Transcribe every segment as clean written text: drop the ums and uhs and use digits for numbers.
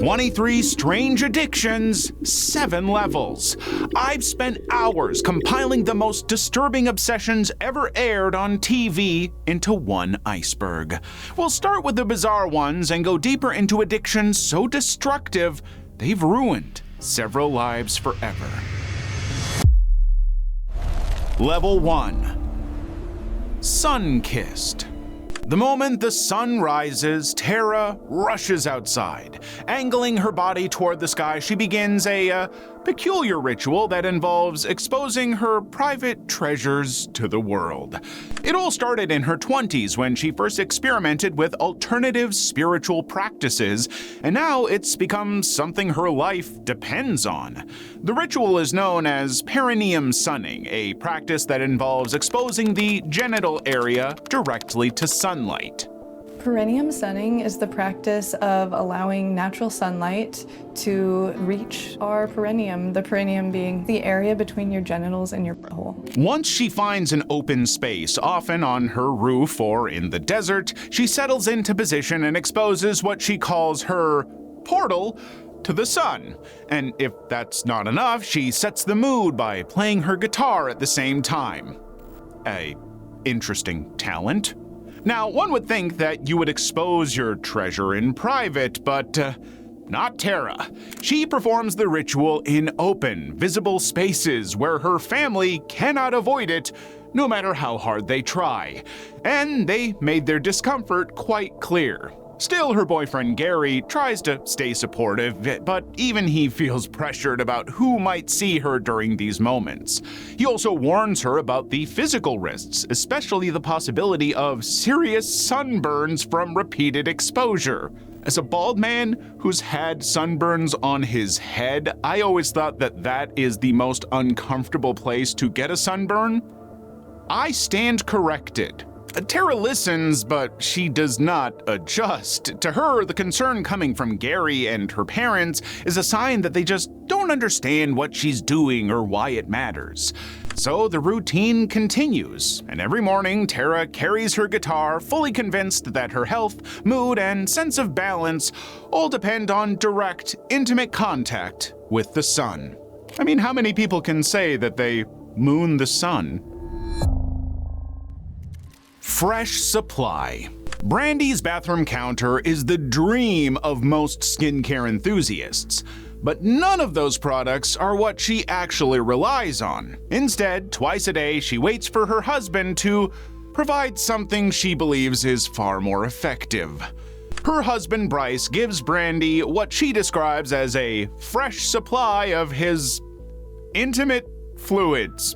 23 strange addictions, 7 levels. I've spent hours compiling the most disturbing obsessions ever aired on TV into one iceberg. We'll start with the bizarre ones and go deeper into addictions so destructive they've ruined several lives forever. Level 1. Sun-kissed. The moment the sun rises, Tara rushes outside. Angling her body toward the sky, she begins a peculiar ritual that involves exposing her private treasures to the world. It all started in her 20s when she first experimented with alternative spiritual practices, and now it's become something her life depends on. The ritual is known as perineum sunning, a practice that involves exposing the genital area directly to sunlight. Perineum sunning is the practice of allowing natural sunlight to reach our perineum, the perineum being the area between your genitals and your butthole. Once she finds an open space, often on her roof or in the desert, she settles into position and exposes what she calls her portal to the sun. And if that's not enough, she sets the mood by playing her guitar at the same time. A interesting talent. Now, one would think that you would expose your treasure in private, but not Tara. She performs the ritual in open, visible spaces where her family cannot avoid it, no matter how hard they try. And they made their discomfort quite clear. Still, her boyfriend Gary tries to stay supportive, but even he feels pressured about who might see her during these moments. He also warns her about the physical risks, especially the possibility of serious sunburns from repeated exposure. As a bald man who's had sunburns on his head, I always thought that that is the most uncomfortable place to get a sunburn. I stand corrected. Tara listens, but she does not adjust. To her, the concern coming from Gary and her parents is a sign that they just don't understand what she's doing or why it matters. So the routine continues, and every morning Tara carries her guitar, fully convinced that her health, mood, and sense of balance all depend on direct, intimate contact with the sun. I mean, how many people can say that they moon the sun? Fresh supply. Brandy's bathroom counter is the dream of most skincare enthusiasts, but none of those products are what she actually relies on. Instead, twice a day, she waits for her husband to provide something she believes is far more effective. Her husband, Bryce, gives Brandy what she describes as a fresh supply of his intimate fluids.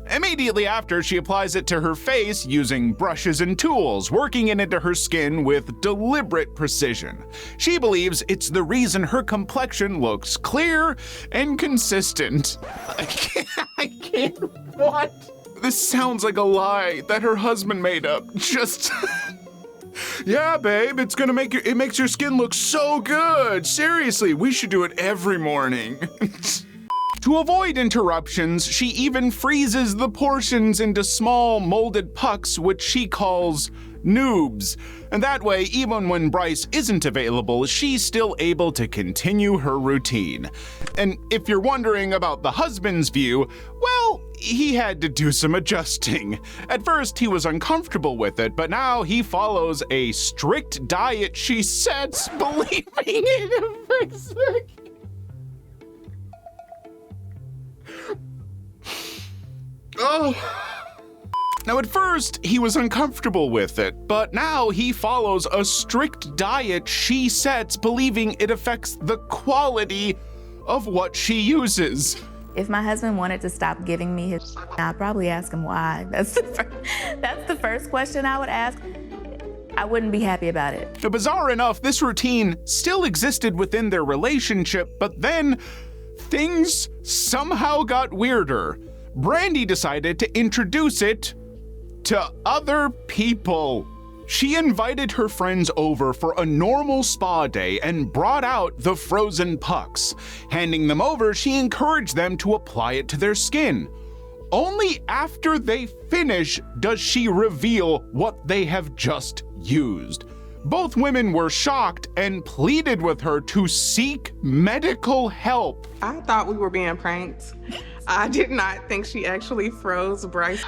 Immediately after, she applies it to her face using brushes and tools, working it into her skin with deliberate precision. She believes it's the reason her complexion looks clear and consistent. I can't, what? This sounds like a lie that her husband made up. Just, yeah, babe, it makes your skin look so good. Seriously, we should do it every morning. To avoid interruptions, she even freezes the portions into small molded pucks, which she calls noobs. And that way, even when Bryce isn't available, she's still able to continue her routine. And if you're wondering about the husband's view, well, he had to do some adjusting. At first, he was uncomfortable with it, but now he follows a strict diet she sets, believing it affects the Now, at first, he was uncomfortable with it, but now he follows a strict diet she sets, believing it affects the quality of what she uses. If my husband wanted to stop giving me his I'd probably ask him why. That's the first question I would ask. I wouldn't be happy about it. Now, bizarre enough, this routine still existed within their relationship, but then things somehow got weirder. Brandy decided to introduce it to other people. She invited her friends over for a normal spa day and brought out the frozen pucks. Handing them over, she encouraged them to apply it to their skin. Only after they finish does she reveal what they have just used. Both women were shocked and pleaded with her to seek medical help. I thought we were being pranked. I did not think she actually froze Bryce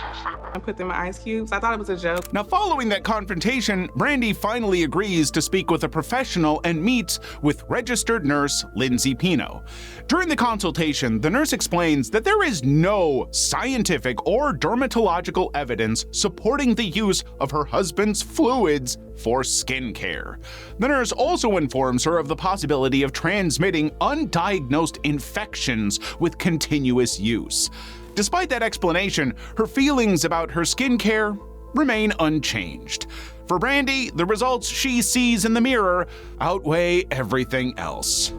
and put them in ice cubes. I thought it was a joke. Now, following that confrontation, Brandy finally agrees to speak with a professional and meets with registered nurse Lindsay Pino. During the consultation, the nurse explains that there is no scientific or dermatological evidence supporting the use of her husband's fluids for skincare. The nurse also informs her of the possibility of transmitting undiagnosed infections with continuous use. Despite that explanation, her feelings about her skincare remain unchanged. For Brandy, the results she sees in the mirror outweigh everything else.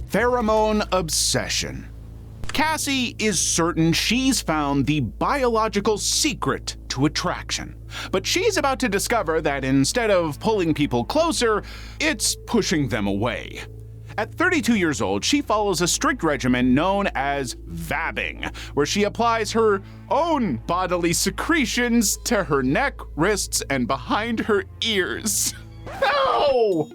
Pheromone obsession. Cassie is certain she's found the biological secret to attraction, but she's about to discover that instead of pulling people closer, it's pushing them away. At 32 years old, she follows a strict regimen known as vabbing, where she applies her own bodily secretions to her neck, wrists, and behind her ears. No!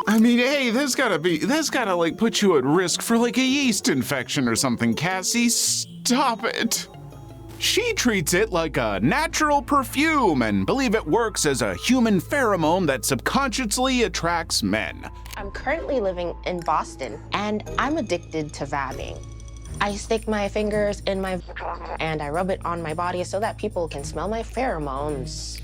I mean, hey, that's gotta like put you at risk for like a yeast infection or something, Cassie. Stop it. She treats it like a natural perfume and believes it works as a human pheromone that subconsciously attracts men. I'm currently living in Boston and I'm addicted to vabbing. I stick my fingers in my and I rub it on my body so that people can smell my pheromones.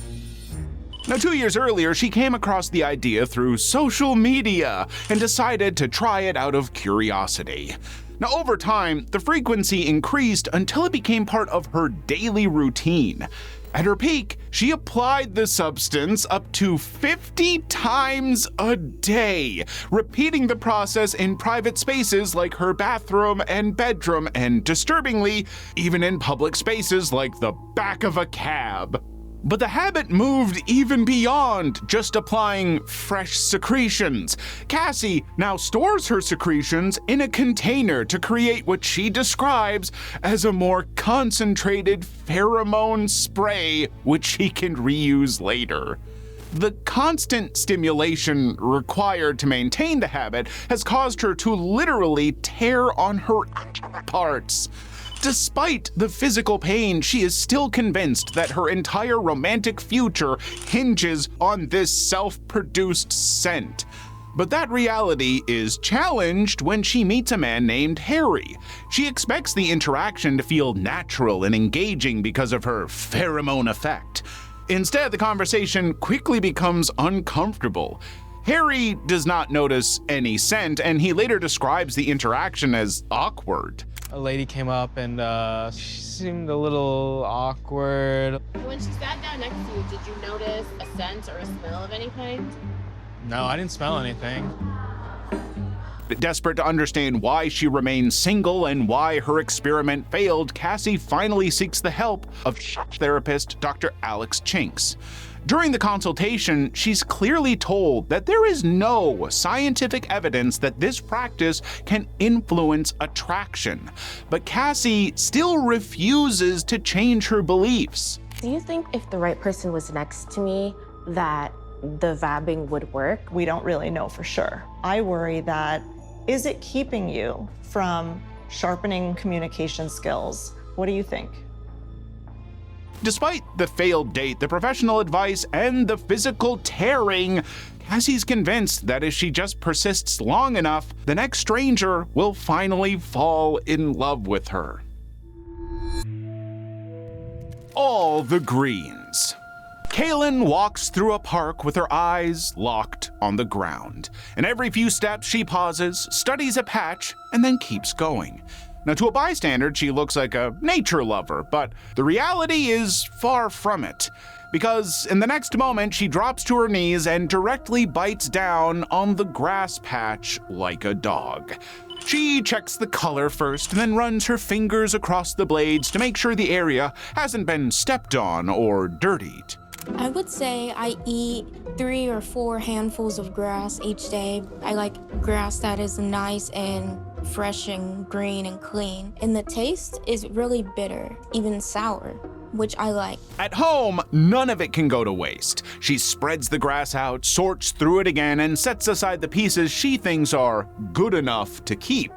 Now, 2 years earlier, she came across the idea through social media and decided to try it out of curiosity. Now, over time, the frequency increased until it became part of her daily routine. At her peak, she applied the substance up to 50 times a day, repeating the process in private spaces like her bathroom and bedroom, and disturbingly, even in public spaces like the back of a cab. But the habit moved even beyond just applying fresh secretions. Cassie now stores her secretions in a container to create what she describes as a more concentrated pheromone spray, which she can reuse later. The constant stimulation required to maintain the habit has caused her to literally tear on her parts. Despite the physical pain, she is still convinced that her entire romantic future hinges on this self-produced scent. But that reality is challenged when she meets a man named Harry. She expects the interaction to feel natural and engaging because of her pheromone effect. Instead, the conversation quickly becomes uncomfortable. Harry does not notice any scent, and he later describes the interaction as awkward. A lady came up and she seemed a little awkward. When she sat down next to you, did you notice a scent or a smell of any kind? No, I didn't smell anything. Desperate to understand why she remains single and why her experiment failed, Cassie finally seeks the help of therapist Dr. Alex Chinks. During the consultation, she's clearly told that there is no scientific evidence that this practice can influence attraction, but Cassie still refuses to change her beliefs. Do you think if the right person was next to me that the vabbing would work? We don't really know for sure. I worry that, is it keeping you from sharpening communication skills? What do you think? Despite the failed date, the professional advice, and the physical tearing, Cassie's convinced that if she just persists long enough, the next stranger will finally fall in love with her. All the greens. Kaylin walks through a park with her eyes locked on the ground. And every few steps she pauses, studies a patch, and then keeps going. Now, to a bystander, she looks like a nature lover, but the reality is far from it. Because in the next moment, she drops to her knees and directly bites down on the grass patch like a dog. She checks the color first, and then runs her fingers across the blades to make sure the area hasn't been stepped on or dirtied. I would say I eat 3 or 4 handfuls of grass each day. I like grass that is nice and fresh and green and clean. And the taste is really bitter, even sour. which I like. At home, none of it can go to waste. She spreads the grass out, sorts through it again, and sets aside the pieces she thinks are good enough to keep.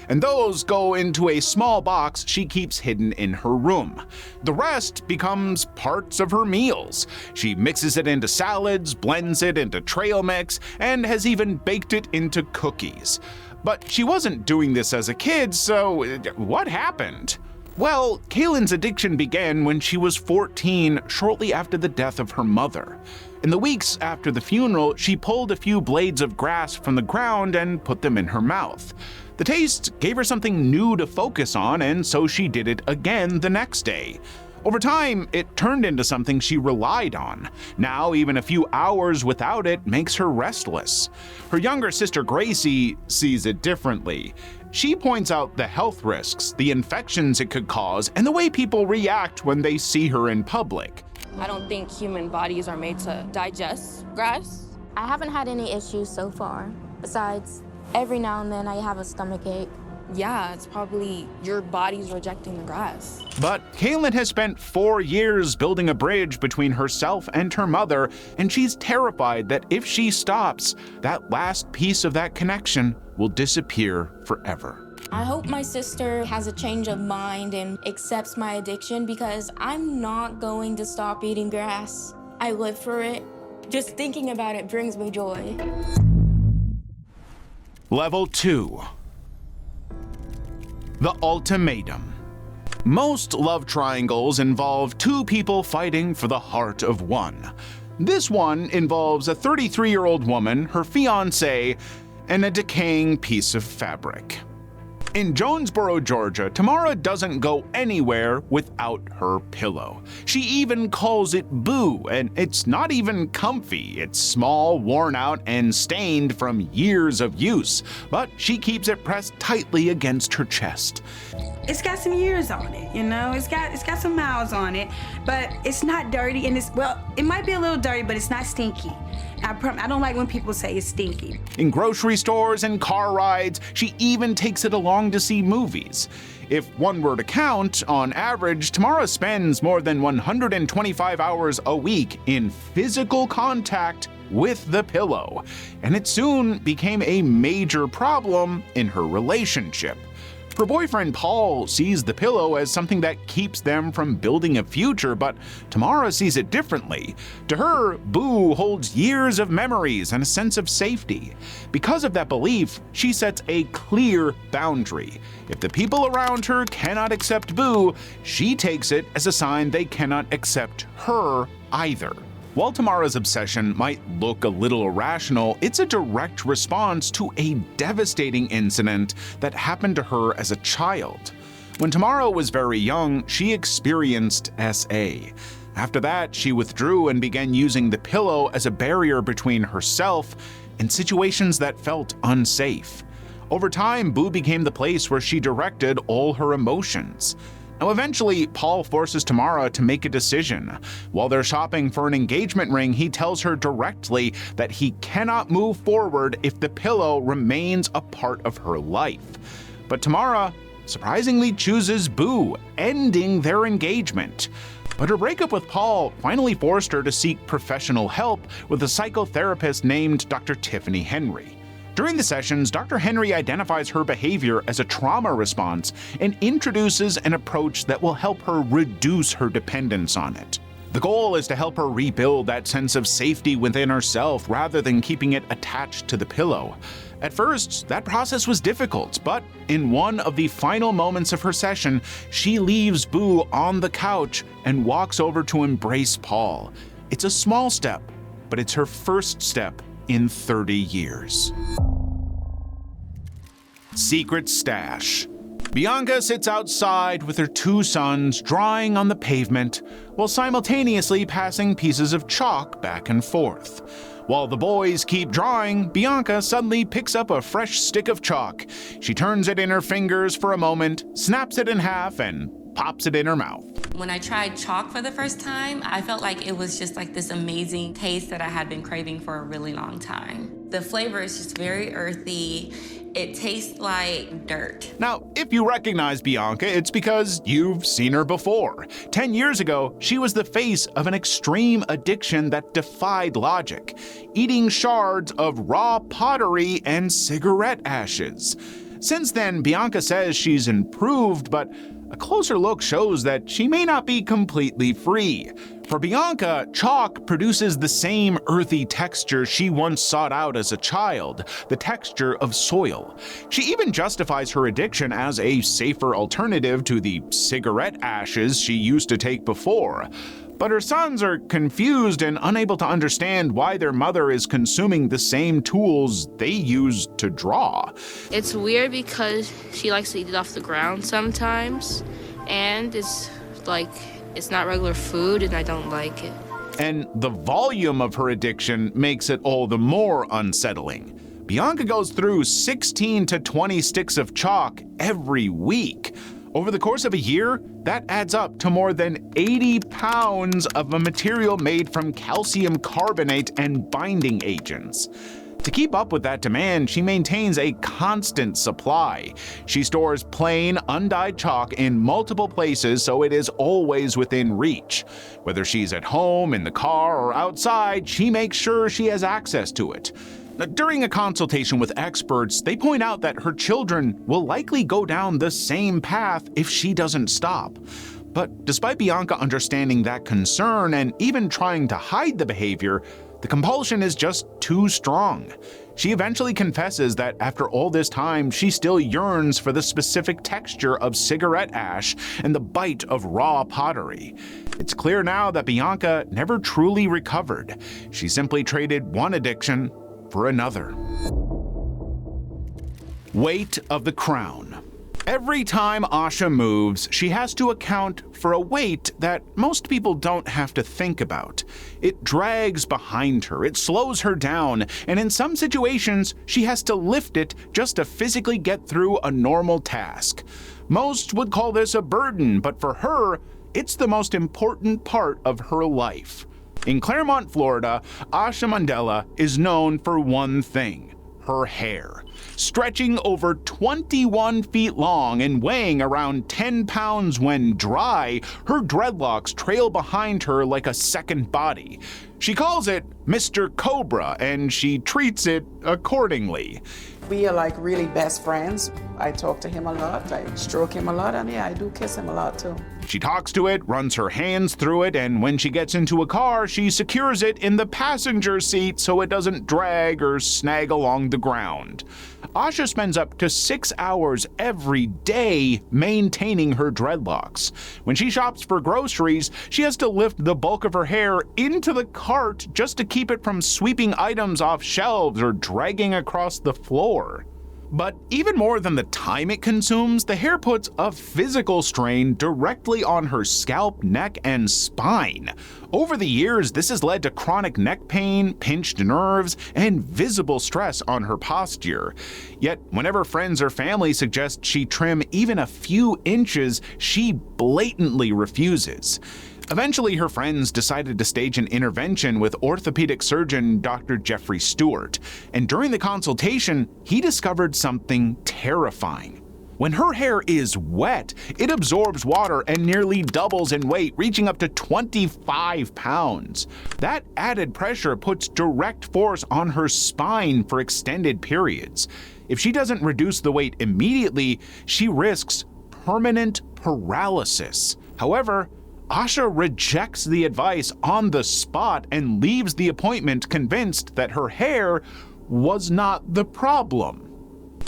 And those go into a small box she keeps hidden in her room. The rest becomes parts of her meals. She mixes it into salads, blends it into trail mix, and has even baked it into cookies. But she wasn't doing this as a kid, so what happened? Well, Kaylin's addiction began when she was 14, shortly after the death of her mother. In the weeks after the funeral, she pulled a few blades of grass from the ground and put them in her mouth. The taste gave her something new to focus on, and so she did it again the next day. Over time, it turned into something she relied on. Now, even a few hours without it makes her restless. Her younger sister Gracie sees it differently. She points out the health risks, the infections it could cause, and the way people react when they see her in public. I don't think human bodies are made to digest grass. I haven't had any issues so far. Besides, every now and then I have a stomach ache. Yeah, it's probably your body's rejecting the grass. But Kaylin has spent 4 years building a bridge between herself and her mother, and she's terrified that if she stops, that last piece of that connection will disappear forever. I hope my sister has a change of mind and accepts my addiction, because I'm not going to stop eating grass. I live for it. Just thinking about it brings me joy. Level 2. The ultimatum. Most love triangles involve two people fighting for the heart of one. This one involves a 33-year-old woman, her fiancé, and a decaying piece of fabric. In Jonesboro, Georgia, Tamara doesn't go anywhere without her pillow. She even calls it Boo, and it's not even comfy. It's small, worn out, and stained from years of use, but she keeps it pressed tightly against her chest. It's got some years on it, you know? It's got some miles on it, but it's not dirty, and it might be a little dirty, but it's not stinky. I don't like when people say it's stinky. In grocery stores and car rides, she even takes it along to see movies. If one were to count, on average, Tamara spends more than 125 hours a week in physical contact with the pillow, and it soon became a major problem in her relationship. Her boyfriend Paul sees the pillow as something that keeps them from building a future, but Tamara sees it differently. To her, Boo holds years of memories and a sense of safety. Because of that belief, she sets a clear boundary. If the people around her cannot accept Boo, she takes it as a sign they cannot accept her either. While Tamara's obsession might look a little irrational, it's a direct response to a devastating incident that happened to her as a child. When Tamara was very young, she experienced SA. After that, she withdrew and began using the pillow as a barrier between herself and situations that felt unsafe. Over time, Boo became the place where she directed all her emotions. Now, eventually, Paul forces Tamara to make a decision. While they're shopping for an engagement ring, he tells her directly that he cannot move forward if the pillow remains a part of her life. But Tamara surprisingly chooses Boo, ending their engagement. But her breakup with Paul finally forced her to seek professional help with a psychotherapist named Dr. Tiffany Henry. During the sessions, Dr. Henry identifies her behavior as a trauma response and introduces an approach that will help her reduce her dependence on it. The goal is to help her rebuild that sense of safety within herself rather than keeping it attached to the pillow. At first, that process was difficult, but in one of the final moments of her session, she leaves Boo on the couch and walks over to embrace Paul. It's a small step, but it's her first step in 30 years. Secret stash. Bianca sits outside with her 2 sons drawing on the pavement while simultaneously passing pieces of chalk back and forth. While the boys keep drawing, Bianca suddenly picks up a fresh stick of chalk. She turns it in her fingers for a moment, snaps it in half, and pops it in her mouth. When I tried chalk for the first time, I felt like it was just like this amazing taste that I had been craving for a really long time. The flavor is just very earthy, It tastes like dirt. Now, if you recognize Bianca, it's because you've seen her before. 10 years ago, she was the face of an extreme addiction that defied logic, eating shards of raw pottery and cigarette ashes. Since then, Bianca says she's improved, but a closer look shows that she may not be completely free. For Bianca, chalk produces the same earthy texture she once sought out as a child, the texture of soil. She even justifies her addiction as a safer alternative to the cigarette ashes she used to take before. But her sons are confused and unable to understand why their mother is consuming the same tools they use to draw. It's weird because she likes to eat it off the ground sometimes, and it's not regular food, and I don't like it. And the volume of her addiction makes it all the more unsettling. Bianca goes through 16 to 20 sticks of chalk every week. Over the course of a year, that adds up to more than 80 pounds of a material made from calcium carbonate and binding agents. To keep up with that demand, she maintains a constant supply. She stores plain, undyed chalk in multiple places so it is always within reach. Whether she's at home, in the car, or outside, she makes sure she has access to it. During a consultation with experts, they point out that her children will likely go down the same path if she doesn't stop. But despite Bianca understanding that concern and even trying to hide the behavior, the compulsion is just too strong. She eventually confesses that after all this time, she still yearns for the specific texture of cigarette ash and the bite of raw pottery. It's clear now that Bianca never truly recovered. She simply traded one addiction for another. Weight of the crown. Every time Asha moves, she has to account for a weight that most people don't have to think about. It drags behind her, it slows her down, and in some situations, she has to lift it just to physically get through a normal task. Most would call this a burden, but for her, it's the most important part of her life. In Claremont, Florida, Asha Mandela is known for one thing: her hair. Stretching over 21 feet long and weighing around 10 pounds when dry, her dreadlocks trail behind her like a second body. She calls it Mr. Cobra, and she treats it accordingly. We are like really best friends. I talk to him a lot, I stroke him a lot, and yeah, I do kiss him a lot too. She talks to it, runs her hands through it, and when she gets into a car, she secures it in the passenger seat so it doesn't drag or snag along the ground. Asha spends up to 6 hours every day maintaining her dreadlocks. When she shops for groceries, she has to lift the bulk of her hair into the cart just to keep it from sweeping items off shelves or dragging across the floor. But even more than the time it consumes, the hair puts a physical strain directly on her scalp, neck, and spine. Over the years, this has led to chronic neck pain, pinched nerves, and visible stress on her posture. Yet, whenever friends or family suggest she trim even a few inches, she blatantly refuses. Eventually, her friends decided to stage an intervention with orthopedic surgeon Dr. Jeffrey Stewart, and during the consultation, he discovered something terrifying. When her hair is wet, it absorbs water and nearly doubles in weight, reaching up to 25 pounds. That added pressure puts direct force on her spine for extended periods. If she doesn't reduce the weight immediately, she risks permanent paralysis. However, Asha rejects the advice on the spot and leaves the appointment convinced that her hair was not the problem.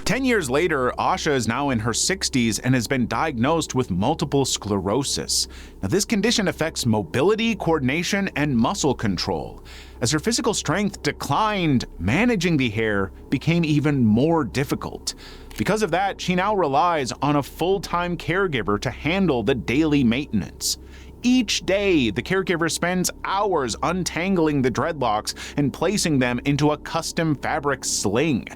10 years later, Asha is now in her 60s and has been diagnosed with multiple sclerosis. Now, this condition affects mobility, coordination, and muscle control. As her physical strength declined, managing the hair became even more difficult. Because of that, she now relies on a full-time caregiver to handle the daily maintenance. Each day, the caregiver spends hours untangling the dreadlocks and placing them into a custom fabric sling.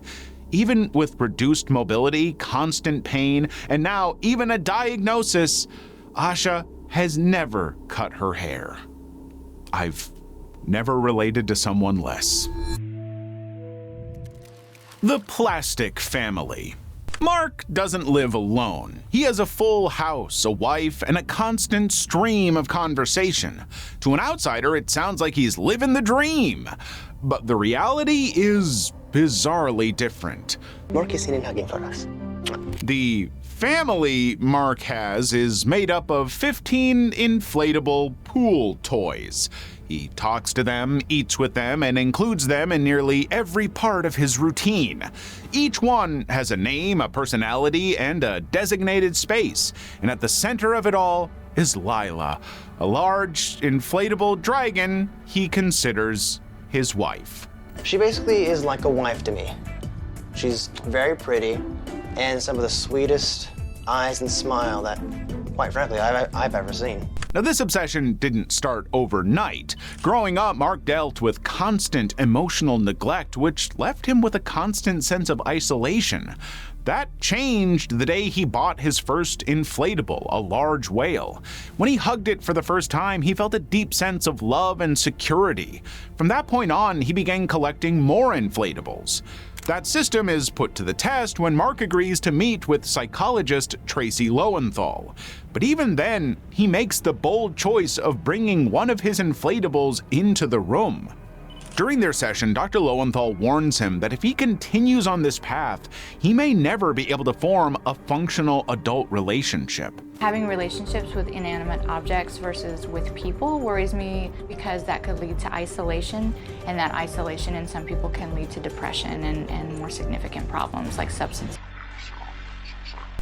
Even with reduced mobility, constant pain, and now even a diagnosis, Asha has never cut her hair. I've never related to someone less. The plastic family. Mark doesn't live alone. He has a full house, a wife, and a constant stream of conversation. To an outsider, it sounds like he's living the dream. But the reality is bizarrely different. Mark is sitting hugging for us. The family Mark has is made up of 15 inflatable pool toys. He talks to them, eats with them, and includes them in nearly every part of his routine. Each one has a name, a personality, and a designated space. And at the center of it all is Lila, a large, inflatable dragon he considers his wife. She basically is like a wife to me. She's very pretty and some of the sweetest eyes and smile that, quite frankly, I've ever seen. Now, this obsession didn't start overnight. Growing up, Mark dealt with constant emotional neglect, which left him with a constant sense of isolation. That changed the day he bought his first inflatable, a large whale. When he hugged it for the first time, he felt a deep sense of love and security. From that point on, he began collecting more inflatables. That system is put to the test when Mark agrees to meet with psychologist Tracy Lowenthal. But even then, he makes the bold choice of bringing one of his inflatables into the room. During their session, Dr. Lowenthal warns him that if he continues on this path, he may never be able to form a functional adult relationship. Having relationships with inanimate objects versus with people worries me because that could lead to isolation, and that isolation in some people can lead to depression and more significant problems like substance.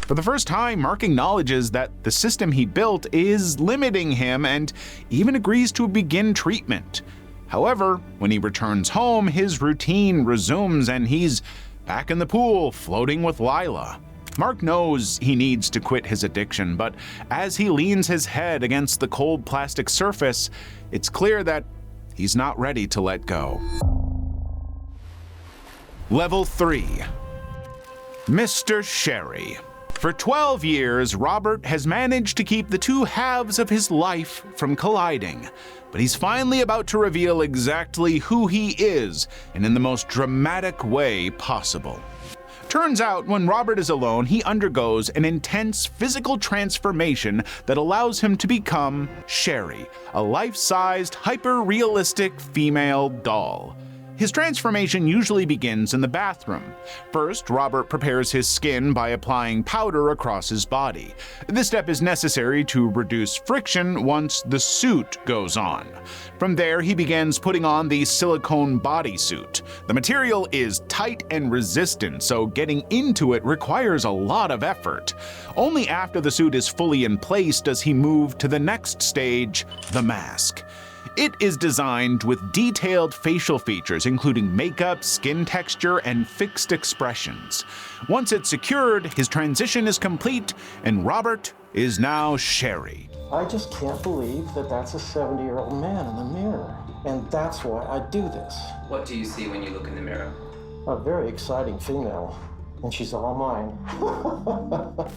For the first time, Mark acknowledges that the system he built is limiting him and even agrees to begin treatment. However, when he returns home, his routine resumes and he's back in the pool, floating with Lila. Mark knows he needs to quit his addiction, but as he leans his head against the cold plastic surface, it's clear that he's not ready to let go. Level 3. Mr. Sherry. For 12 years, Robert has managed to keep the two halves of his life from colliding. But he's finally about to reveal exactly who he is, and in the most dramatic way possible. Turns out, when Robert is alone, he undergoes an intense physical transformation that allows him to become Sherry, a life-sized, hyper-realistic female doll. His transformation usually begins in the bathroom. First, Robert prepares his skin by applying powder across his body. This step is necessary to reduce friction once the suit goes on. From there, he begins putting on the silicone bodysuit. The material is tight and resistant, so getting into it requires a lot of effort. Only after the suit is fully in place does he move to the next stage, the mask. It is designed with detailed facial features, including makeup, skin texture, and fixed expressions. Once it's secured, his transition is complete, and Robert is now Sherry. I just can't believe that that's a 70-year-old man in the mirror, and that's why I do this. What do you see when you look in the mirror? A very exciting female, and she's all mine.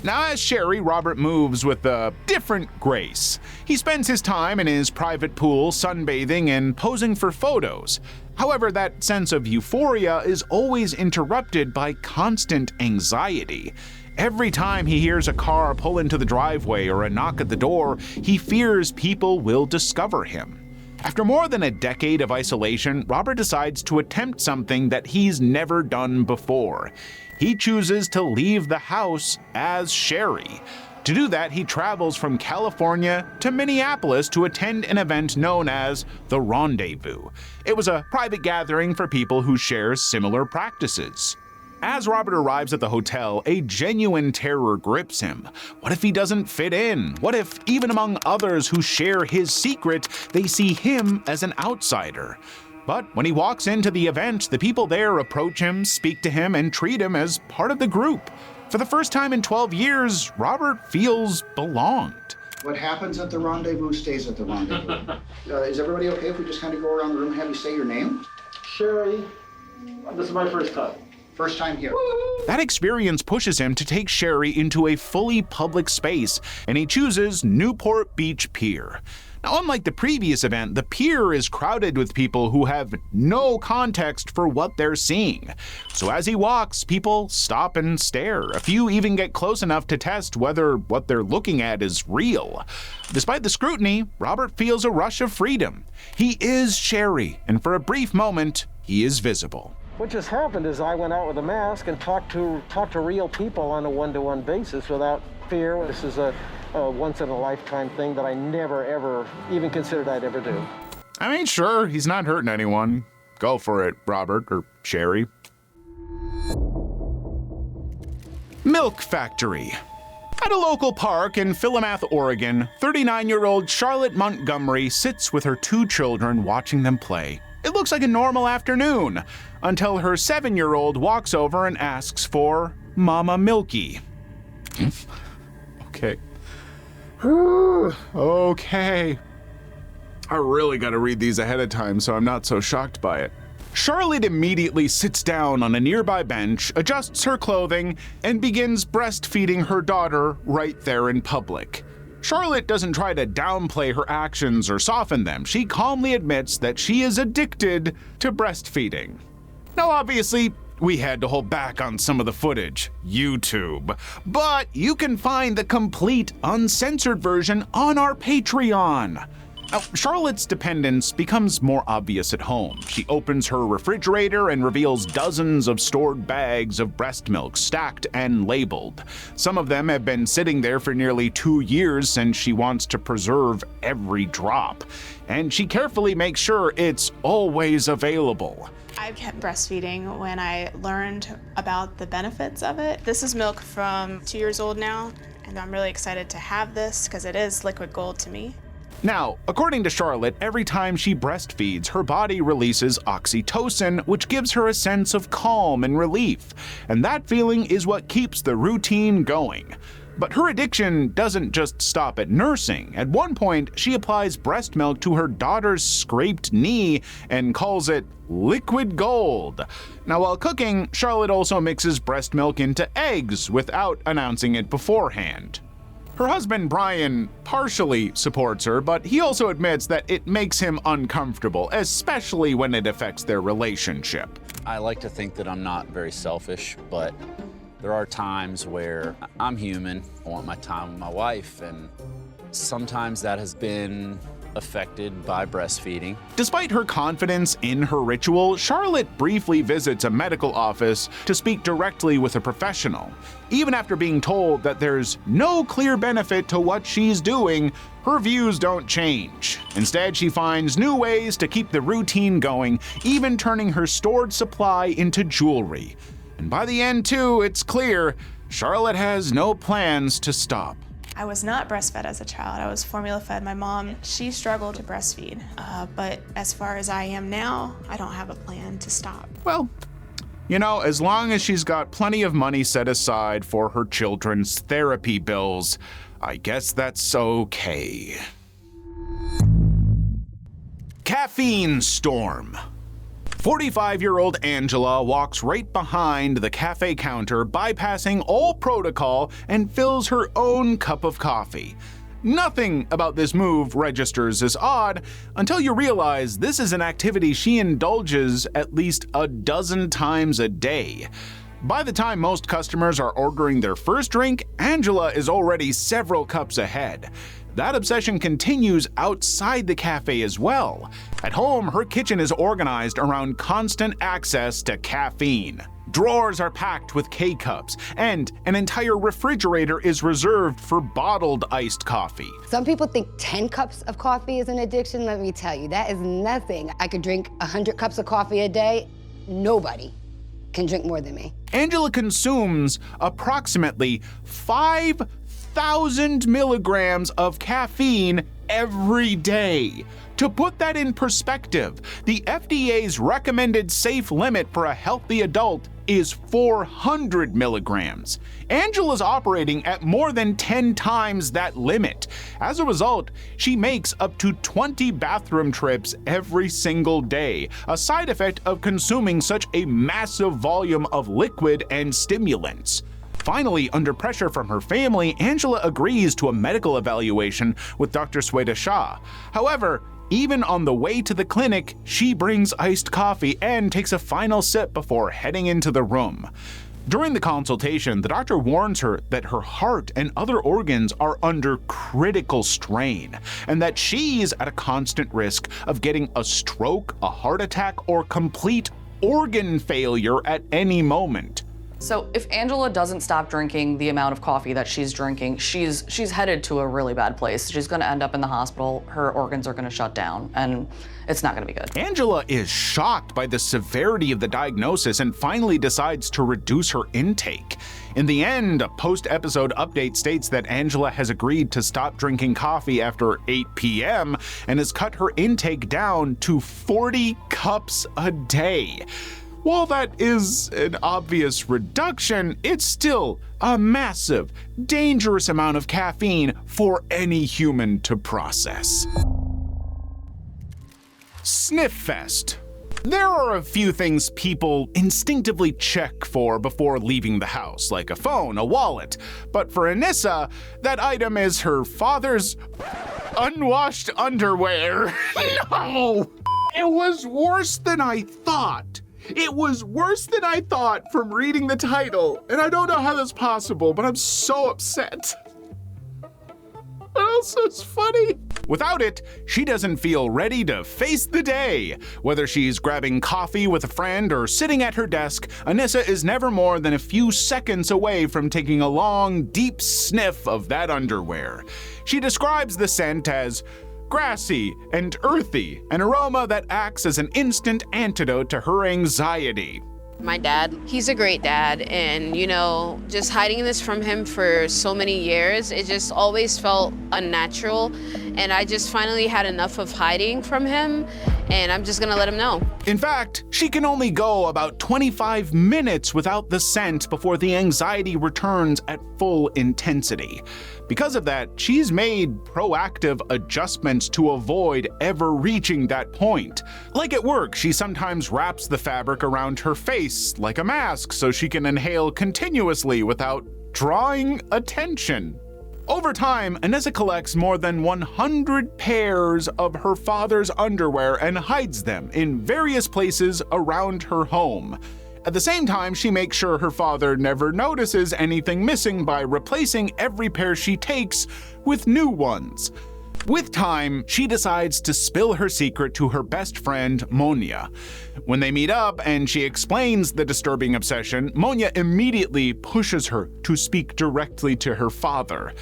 Now, as Sherry, Robert moves with a different grace. He spends his time in his private pool sunbathing and posing for photos. However, that sense of euphoria is always interrupted by constant anxiety. Every time he hears a car pull into the driveway or a knock at the door, he fears people will discover him. After more than a decade of isolation, Robert decides to attempt something that he's never done before. He chooses to leave the house as Sherry. To do that, he travels from California to Minneapolis to attend an event known as the Rendezvous. It was a private gathering for people who share similar practices. As Robert arrives at the hotel, a genuine terror grips him. What if he doesn't fit in? What if, even among others who share his secret, they see him as an outsider? But when he walks into the event, the people there approach him, speak to him, and treat him as part of the group. For the first time in 12 years, Robert feels belonged. What happens at the rendezvous stays at the rendezvous. Is everybody okay if we just kind of go around the room and have you say your name? Sherry, this is my first time. First time here. That experience pushes him to take Sherry into a fully public space, and he chooses Newport Beach Pier. Now, unlike the previous event, the pier is crowded with people who have no context for what they're seeing. So as he walks, people stop and stare. A few even get close enough to test whether what they're looking at is real. Despite the scrutiny, Robert feels a rush of freedom. He is Sherry, and for a brief moment, he is visible. What just happened is I went out with a mask and talked to real people on a one-to-one basis without fear. This is a once-in-a-lifetime thing that I never, ever even considered I'd ever do. I mean, sure, he's not hurting anyone. Go for it, Robert, or Sherry. Milk Factory. At a local park in Philomath, Oregon, 39-year-old Charlotte Montgomery sits with her 2 children watching them play. It looks like a normal afternoon, until her 7-year-old walks over and asks for Mama Milky. Okay. Okay. I really gotta read these ahead of time so I'm not so shocked by it. Charlotte immediately sits down on a nearby bench, adjusts her clothing, and begins breastfeeding her daughter right there in public. Charlotte doesn't try to downplay her actions or soften them. She calmly admits that she is addicted to breastfeeding. Now, obviously, we had to hold back on some of the footage, YouTube, but you can find the complete uncensored version on our Patreon. Now, Charlotte's dependence becomes more obvious at home. She opens her refrigerator and reveals dozens of stored bags of breast milk stacked and labeled. Some of them have been sitting there for nearly 2 years since she wants to preserve every drop. And she carefully makes sure it's always available. I kept breastfeeding when I learned about the benefits of it. This is milk from 2 years old now, and I'm really excited to have this because it is liquid gold to me. Now, according to Charlotte, every time she breastfeeds, her body releases oxytocin, which gives her a sense of calm and relief. And that feeling is what keeps the routine going. But her addiction doesn't just stop at nursing. At one point, she applies breast milk to her daughter's scraped knee and calls it liquid gold. Now, while cooking, Charlotte also mixes breast milk into eggs without announcing it beforehand. Her husband, Brian, partially supports her, but he also admits that it makes him uncomfortable, especially when it affects their relationship. I like to think that I'm not very selfish, but there are times where I'm human. I want my time with my wife, and sometimes that has been affected by breastfeeding. Despite her confidence in her ritual, Charlotte briefly visits a medical office to speak directly with a professional. Even after being told that there's no clear benefit to what she's doing, her views don't change. Instead, she finds new ways to keep the routine going, even turning her stored supply into jewelry. And by the end, too, it's clear Charlotte has no plans to stop. I was not breastfed as a child. I was formula fed. My mom, she struggled to breastfeed. But as far as I am now, I don't have a plan to stop. Well, you know, as long as she's got plenty of money set aside for her children's therapy bills, I guess that's okay. Caffeine storm. 45-year-old Angela walks right behind the cafe counter, bypassing all protocol, and fills her own cup of coffee. Nothing about this move registers as odd until you realize this is an activity she indulges at least a dozen times a day. By the time most customers are ordering their first drink, Angela is already several cups ahead. That obsession continues outside the cafe as well. At home, her kitchen is organized around constant access to caffeine. Drawers are packed with K-cups, and an entire refrigerator is reserved for bottled iced coffee. Some people think 10 cups of coffee is an addiction. Let me tell you, that is nothing. I could drink 100 cups of coffee a day. Nobody can drink more than me. Angela consumes approximately 5 1,000 milligrams of caffeine every day. To put that in perspective, the FDA's recommended safe limit for a healthy adult is 400 milligrams. Angela's operating at more than 10 times that limit. As a result, she makes up to 20 bathroom trips every single day, a side effect of consuming such a massive volume of liquid and stimulants. Finally, under pressure from her family, Angela agrees to a medical evaluation with Dr. Sweta Shah. However, even on the way to the clinic, she brings iced coffee and takes a final sip before heading into the room. During the consultation, the doctor warns her that her heart and other organs are under critical strain, and that she's at a constant risk of getting a stroke, a heart attack, or complete organ failure at any moment. So if Angela doesn't stop drinking the amount of coffee that she's drinking, she's headed to a really bad place. She's gonna end up in the hospital, her organs are gonna shut down, and it's not gonna be good. Angela is shocked by the severity of the diagnosis and finally decides to reduce her intake. In the end, a post-episode update states that Angela has agreed to stop drinking coffee after 8 p.m. and has cut her intake down to 40 cups a day. While that is an obvious reduction, it's still a massive, dangerous amount of caffeine for any human to process. Sniff Fest. There are a few things people instinctively check for before leaving the house, like a phone, a wallet. But for Anissa, that item is her father's unwashed underwear. No! It was worse than I thought. It was worse than I thought from reading the title, and I don't know how that's possible, but I'm so upset. But also it's funny. Without it, she doesn't feel ready to face the day. Whether she's grabbing coffee with a friend or sitting at her desk, Anissa is never more than a few seconds away from taking a long, deep sniff of that underwear. She describes the scent as grassy and earthy, an aroma that acts as an instant antidote to her anxiety. My dad, he's a great dad, and just hiding this from him for so many years, it just always felt unnatural, and I just finally had enough of hiding from him, and I'm just gonna let him know. In fact, she can only go about 25 minutes without the scent before the anxiety returns at full intensity. Because of that, she's made proactive adjustments to avoid ever reaching that point. Like at work, she sometimes wraps the fabric around her face like a mask so she can inhale continuously without drawing attention. Over time, Anissa collects more than 100 pairs of her father's underwear and hides them in various places around her home. At the same time, she makes sure her father never notices anything missing by replacing every pair she takes with new ones. With time, she decides to spill her secret to her best friend, Monia. When they meet up and she explains the disturbing obsession, Monia immediately pushes her to speak directly to her father.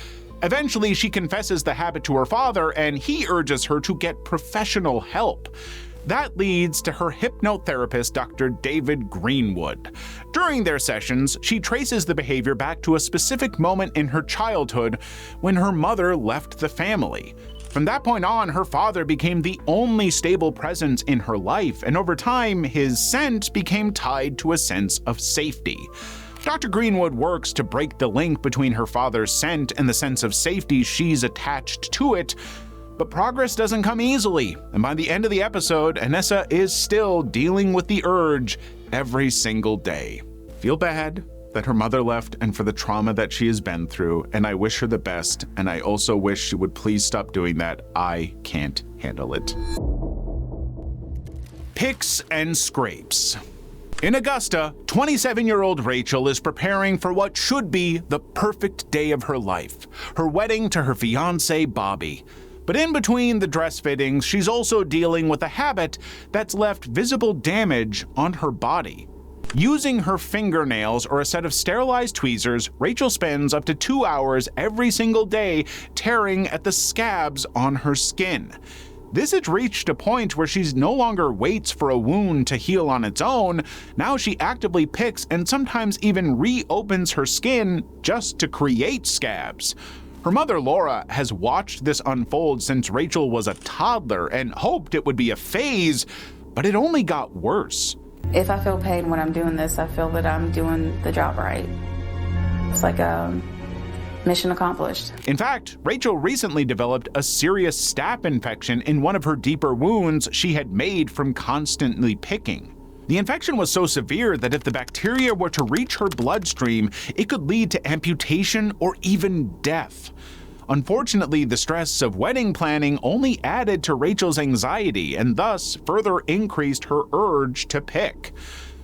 Eventually, she confesses the habit to her father, and he urges her to get professional help. That leads to her hypnotherapist, Dr. David Greenwood. During their sessions, she traces the behavior back to a specific moment in her childhood when her mother left the family. From that point on, her father became the only stable presence in her life, and over time, his scent became tied to a sense of safety. Dr. Greenwood works to break the link between her father's scent and the sense of safety she's attached to it, but progress doesn't come easily, and by the end of the episode, Anissa is still dealing with the urge every single day. Feel bad that her mother left and for the trauma that she has been through, and I wish her the best, and I also wish she would please stop doing that. I can't handle it. Picks and scrapes. In Augusta, 27-year-old Rachel is preparing for what should be the perfect day of her life, her wedding to her fiancé, Bobby. But in between the dress fittings, she's also dealing with a habit that's left visible damage on her body. Using her fingernails or a set of sterilized tweezers, Rachel spends up to 2 hours every single day tearing at the scabs on her skin. This had reached a point where she's no longer waits for a wound to heal on its own. Now she actively picks and sometimes even reopens her skin just to create scabs. Her mother, Laura, has watched this unfold since Rachel was a toddler and hoped it would be a phase, but it only got worse. If I feel pain when I'm doing this, I feel that I'm doing the job right. It's like mission accomplished. In fact, Rachel recently developed a serious staph infection in one of her deeper wounds she had made from constantly picking. The infection was so severe that if the bacteria were to reach her bloodstream, it could lead to amputation or even death. Unfortunately, the stress of wedding planning only added to Rachel's anxiety and thus further increased her urge to pick.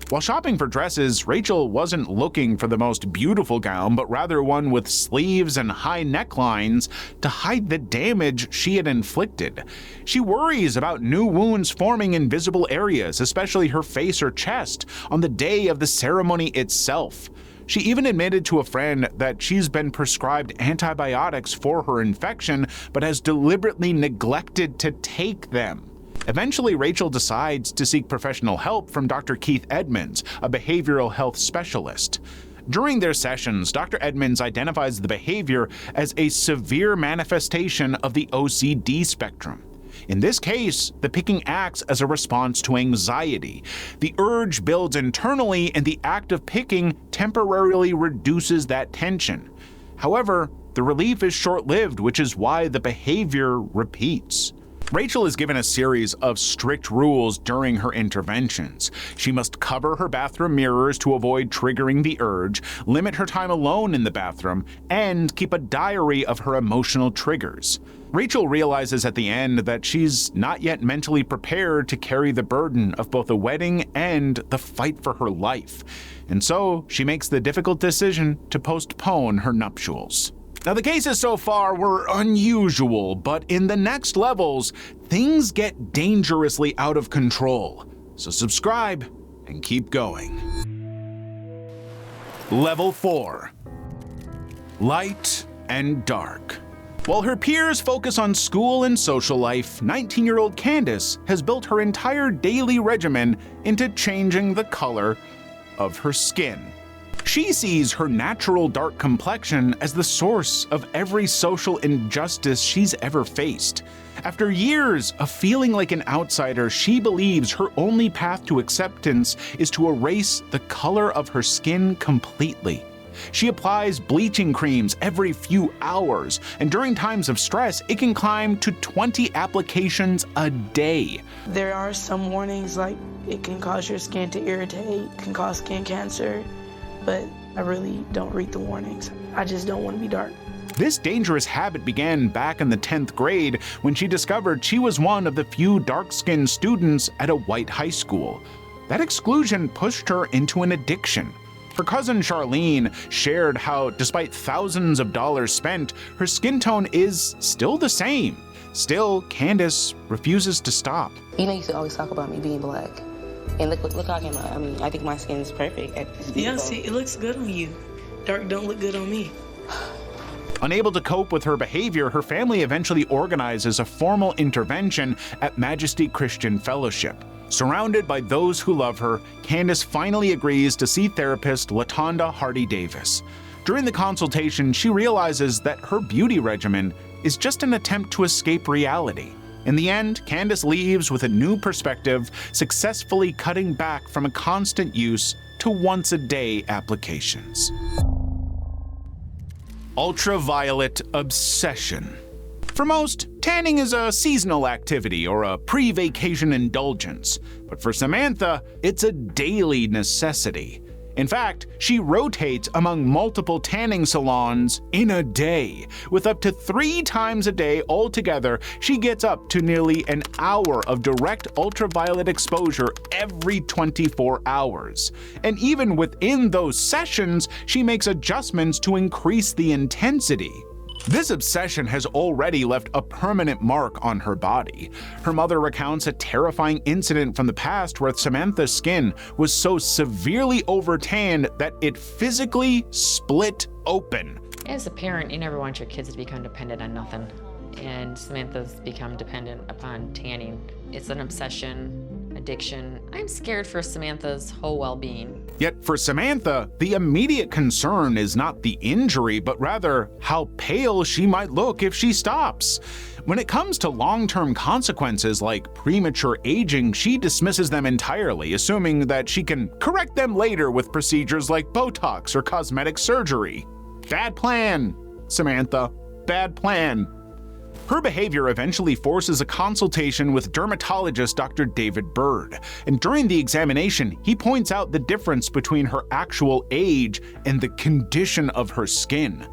While shopping for dresses, Rachel wasn't looking for the most beautiful gown, but rather one with sleeves and high necklines to hide the damage she had inflicted. She worries about new wounds forming in visible areas, especially her face or chest, on the day of the ceremony itself. She even admitted to a friend that she's been prescribed antibiotics for her infection, but has deliberately neglected to take them. Eventually, Rachel decides to seek professional help from Dr. Keith Edmonds, a behavioral health specialist. During their sessions, Dr. Edmonds identifies the behavior as a severe manifestation of the OCD spectrum. In this case, the picking acts as a response to anxiety. The urge builds internally, and the act of picking temporarily reduces that tension. However, the relief is short-lived, which is why the behavior repeats. Rachel is given a series of strict rules during her interventions. She must cover her bathroom mirrors to avoid triggering the urge, limit her time alone in the bathroom, and keep a diary of her emotional triggers. Rachel realizes at the end that she's not yet mentally prepared to carry the burden of both a wedding and the fight for her life, and so she makes the difficult decision to postpone her nuptials. Now, the cases so far were unusual, but in the next levels, things get dangerously out of control. So subscribe and keep going. Level 4. Light and dark. While her peers focus on school and social life, 19-year-old Candace has built her entire daily regimen into changing the color of her skin. She sees her natural dark complexion as the source of every social injustice she's ever faced. After years of feeling like an outsider, she believes her only path to acceptance is to erase the color of her skin completely. She applies bleaching creams every few hours, and during times of stress, it can climb to 20 applications a day. There are some warnings, like it can cause your skin to irritate, can cause skin cancer, but I really don't read the warnings. I just don't want to be dark. This dangerous habit began back in the 10th grade when she discovered she was one of the few dark-skinned students at a white high school. That exclusion pushed her into an addiction. Her cousin Charlene shared how, despite thousands of dollars spent, her skin tone is still the same. Still, Candace refuses to stop. You know, you used to always talk about me being black. And look how I came out. I mean, I think my skin is perfect. Yeah, see, it looks good on you. Dark don't look good on me. Unable to cope with her behavior, her family eventually organizes a formal intervention at Majesty Christian Fellowship. Surrounded by those who love her, Candace finally agrees to see therapist Latonda Hardy-Davis. During the consultation, she realizes that her beauty regimen is just an attempt to escape reality. In the end, Candace leaves with a new perspective, successfully cutting back from a constant use to once-a-day applications. Ultraviolet obsession. For most, tanning is a seasonal activity or a pre-vacation indulgence, but for Samantha, it's a daily necessity. In fact, she rotates among multiple tanning salons in a day. With up to 3 times a day altogether, she gets up to nearly an hour of direct ultraviolet exposure every 24 hours. And even within those sessions, she makes adjustments to increase the intensity. This obsession has already left a permanent mark on her body. Her mother recounts a terrifying incident from the past where Samantha's skin was so severely overtanned that it physically split open. As a parent, you never want your kids to become dependent on nothing. and Samantha's become dependent upon tanning. It's an obsession, addiction. I'm scared for Samantha's whole well-being. Yet for Samantha, the immediate concern is not the injury, but rather how pale she might look if she stops. When it comes to long-term consequences like premature aging, she dismisses them entirely, assuming that she can correct them later with procedures like Botox or cosmetic surgery. Bad plan, Samantha. Bad plan. Her behavior eventually forces a consultation with dermatologist Dr. David Bird, and during the examination, he points out the difference between her actual age and the condition of her skin.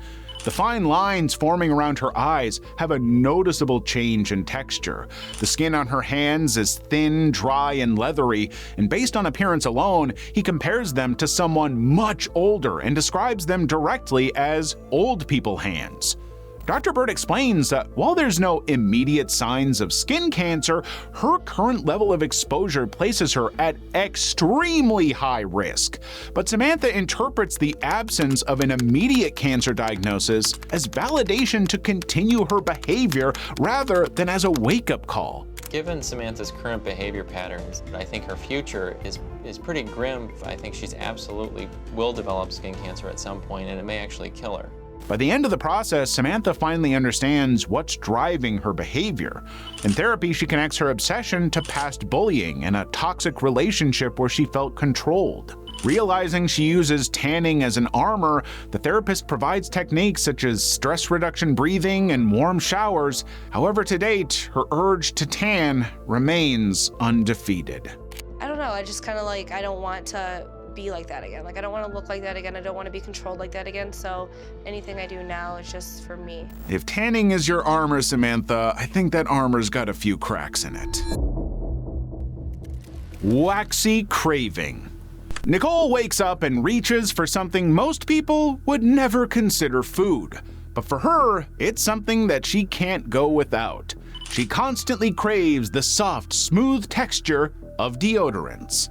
The fine lines forming around her eyes have a noticeable change in texture. The skin on her hands is thin, dry, and leathery, and based on appearance alone, he compares them to someone much older and describes them directly as old people hands. Dr. Bird explains that while there's no immediate signs of skin cancer, her current level of exposure places her at extremely high risk. But Samantha interprets the absence of an immediate cancer diagnosis as validation to continue her behavior rather than as a wake-up call. Given Samantha's current behavior patterns, I think her future is pretty grim. I think she's absolutely will develop skin cancer at some point, and it may actually kill her. By the end of the process, Samantha finally understands what's driving her behavior. In therapy, she connects her obsession to past bullying and a toxic relationship where she felt controlled. Realizing she uses tanning as an armor, the therapist provides techniques such as stress reduction breathing and warm showers. However, to date, her urge to tan remains undefeated. I don't know, I just kind of like, I don't want to be like that again. Like, I don't want to look like that again. I don't want to be controlled like that again. So anything I do now is just for me. If tanning is your armor, Samantha, I think that armor's got a few cracks in it. Waxy craving. Nicole wakes up and reaches for something most people would never consider food. But for her, it's something that she can't go without. She constantly craves the soft, smooth texture of deodorants.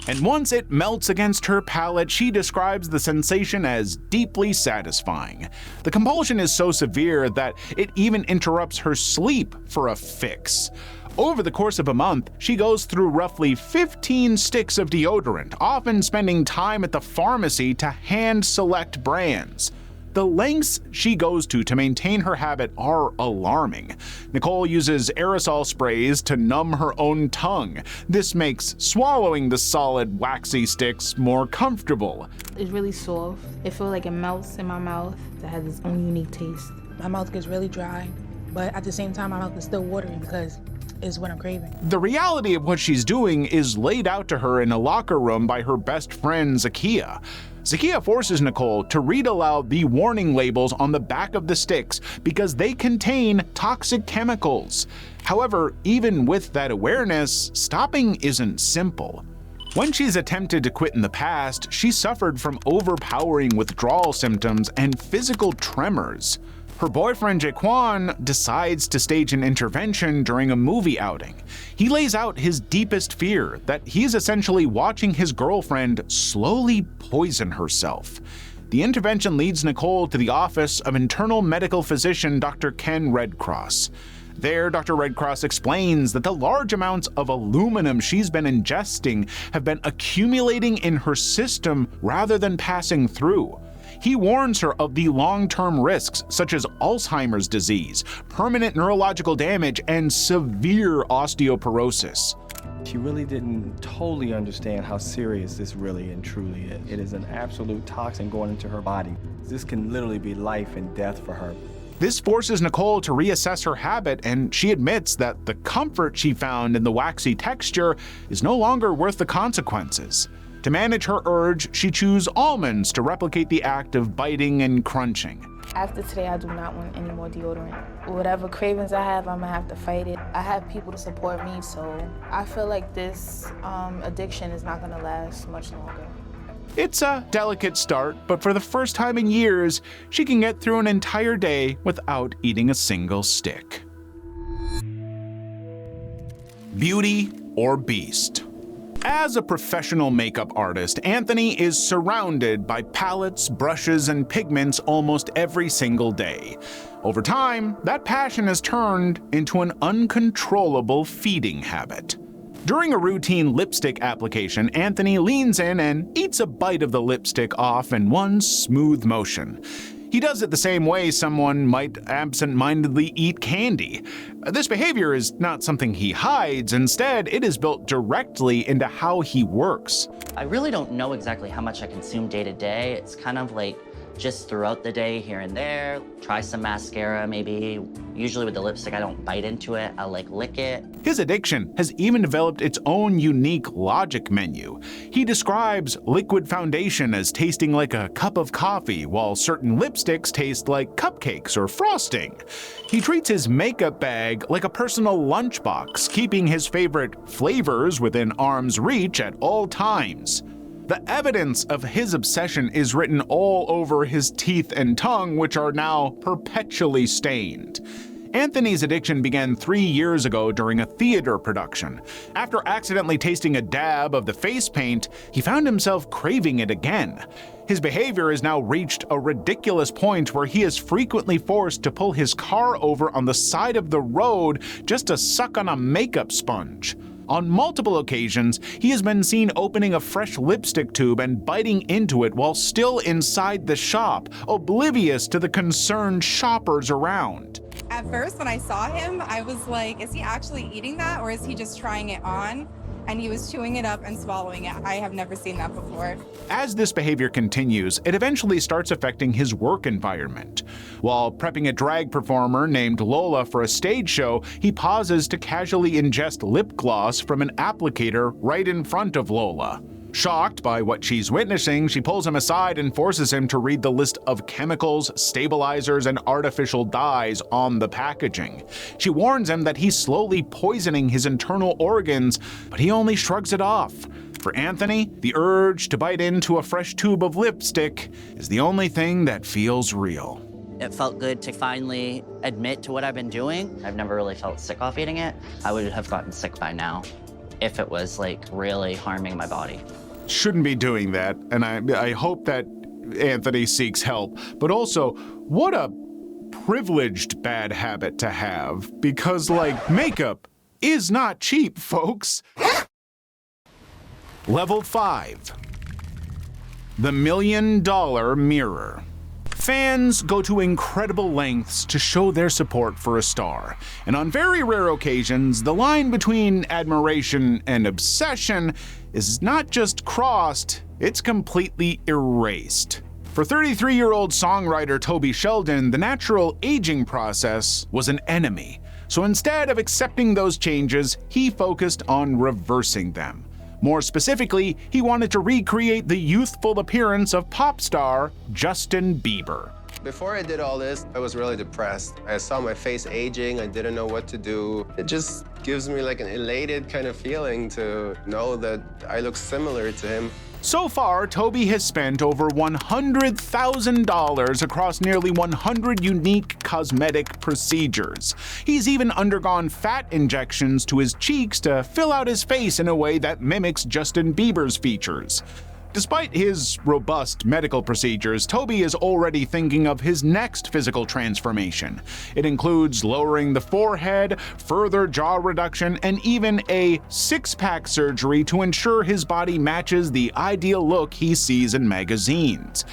And once it melts against her palate, she describes the sensation as deeply satisfying. The compulsion is so severe that it even interrupts her sleep for a fix. Over the course of a month, she goes through roughly 15 sticks of deodorant, often spending time at the pharmacy to hand select brands. The lengths she goes to maintain her habit are alarming. Nicole uses aerosol sprays to numb her own tongue. This makes swallowing the solid, waxy sticks more comfortable. It's really soft. It feels like it melts in my mouth. It has its own unique taste. My mouth gets really dry, but at the same time, my mouth is still watering because it's what I'm craving. The reality of what she's doing is laid out to her in a locker room by her best friend, Zakia. Zakia forces Nicole to read aloud the warning labels on the back of the sticks because they contain toxic chemicals. However, even with that awareness, stopping isn't simple. When she's attempted to quit in the past, she suffered from overpowering withdrawal symptoms and physical tremors. Her boyfriend Jaquan decides to stage an intervention during a movie outing. He lays out his deepest fear that he's essentially watching his girlfriend slowly poison herself. The intervention leads Nicole to the office of internal medical physician Dr. Ken Redcross. There, Dr. Redcross explains that the large amounts of aluminum she's been ingesting have been accumulating in her system rather than passing through. He warns her of the long-term risks such as Alzheimer's disease, permanent neurological damage, and severe osteoporosis. She really didn't totally understand how serious this really and truly is. It is an absolute toxin going into her body. This can literally be life and death for her. This forces Nicole to reassess her habit, and she admits that the comfort she found in the waxy texture is no longer worth the consequences. To manage her urge, she chews almonds to replicate the act of biting and crunching. After today, I do not want any more deodorant. Whatever cravings I have, I'm gonna have to fight it. I have people to support me, so I feel like this addiction is not gonna last much longer. It's a delicate start, but for the first time in years, she can get through an entire day without eating a single stick. Beauty or Beast. As a professional makeup artist, Anthony is surrounded by palettes, brushes, and pigments almost every single day. Over time, that passion has turned into an uncontrollable feeding habit. During a routine lipstick application, Anthony leans in and eats a bite of the lipstick off in one smooth motion. He does it the same way someone might absent-mindedly eat candy. This behavior is not something he hides. Instead, it is built directly into how he works. I really don't know exactly how much I consume day to day. It's kind of like just throughout the day, here and there. Try some mascara, maybe. Usually with the lipstick, I don't bite into it. I lick it. His addiction has even developed its own unique logic menu. He describes liquid foundation as tasting like a cup of coffee, while certain lipsticks taste like cupcakes or frosting. He treats his makeup bag like a personal lunchbox, keeping his favorite flavors within arm's reach at all times. The evidence of his obsession is written all over his teeth and tongue, which are now perpetually stained. Anthony's addiction began 3 years ago during a theater production. After accidentally tasting a dab of the face paint, he found himself craving it again. His behavior has now reached a ridiculous point where he is frequently forced to pull his car over on the side of the road just to suck on a makeup sponge. On multiple occasions, he has been seen opening a fresh lipstick tube and biting into it while still inside the shop, oblivious to the concerned shoppers around. At first, when I saw him, I was like, is he actually eating that or is he just trying it on? And he was chewing it up and swallowing it. I have never seen that before. As this behavior continues, it eventually starts affecting his work environment. While prepping a drag performer named Lola for a stage show, he pauses to casually ingest lip gloss from an applicator right in front of Lola. Shocked by what she's witnessing, she pulls him aside and forces him to read the list of chemicals, stabilizers, and artificial dyes on the packaging. She warns him that he's slowly poisoning his internal organs, but he only shrugs it off. For Anthony, the urge to bite into a fresh tube of lipstick is the only thing that feels real. It felt good to finally admit to what I've been doing. I've never really felt sick off eating it. I would have gotten sick by now if it was really harming my body. Shouldn't be doing that, and I hope that Anthony seeks help. But also, what a privileged bad habit to have, because makeup is not cheap, folks. Level 5. The $1 Million Mirror. Fans go to incredible lengths to show their support for a star, and on very rare occasions, the line between admiration and obsession is not just crossed, it's completely erased. For 33-year-old songwriter Toby Sheldon, the natural aging process was an enemy, so instead of accepting those changes, he focused on reversing them. More specifically, he wanted to recreate the youthful appearance of pop star Justin Bieber. Before I did all this, I was really depressed. I saw my face aging, I didn't know what to do. It just gives me an elated kind of feeling to know that I look similar to him. So far, Toby has spent over $100,000 across nearly 100 unique cosmetic procedures. He's even undergone fat injections to his cheeks to fill out his face in a way that mimics Justin Bieber's features. Despite his robust medical procedures, Toby is already thinking of his next physical transformation. It includes lowering the forehead, further jaw reduction, and even a six-pack surgery to ensure his body matches the ideal look he sees in magazines.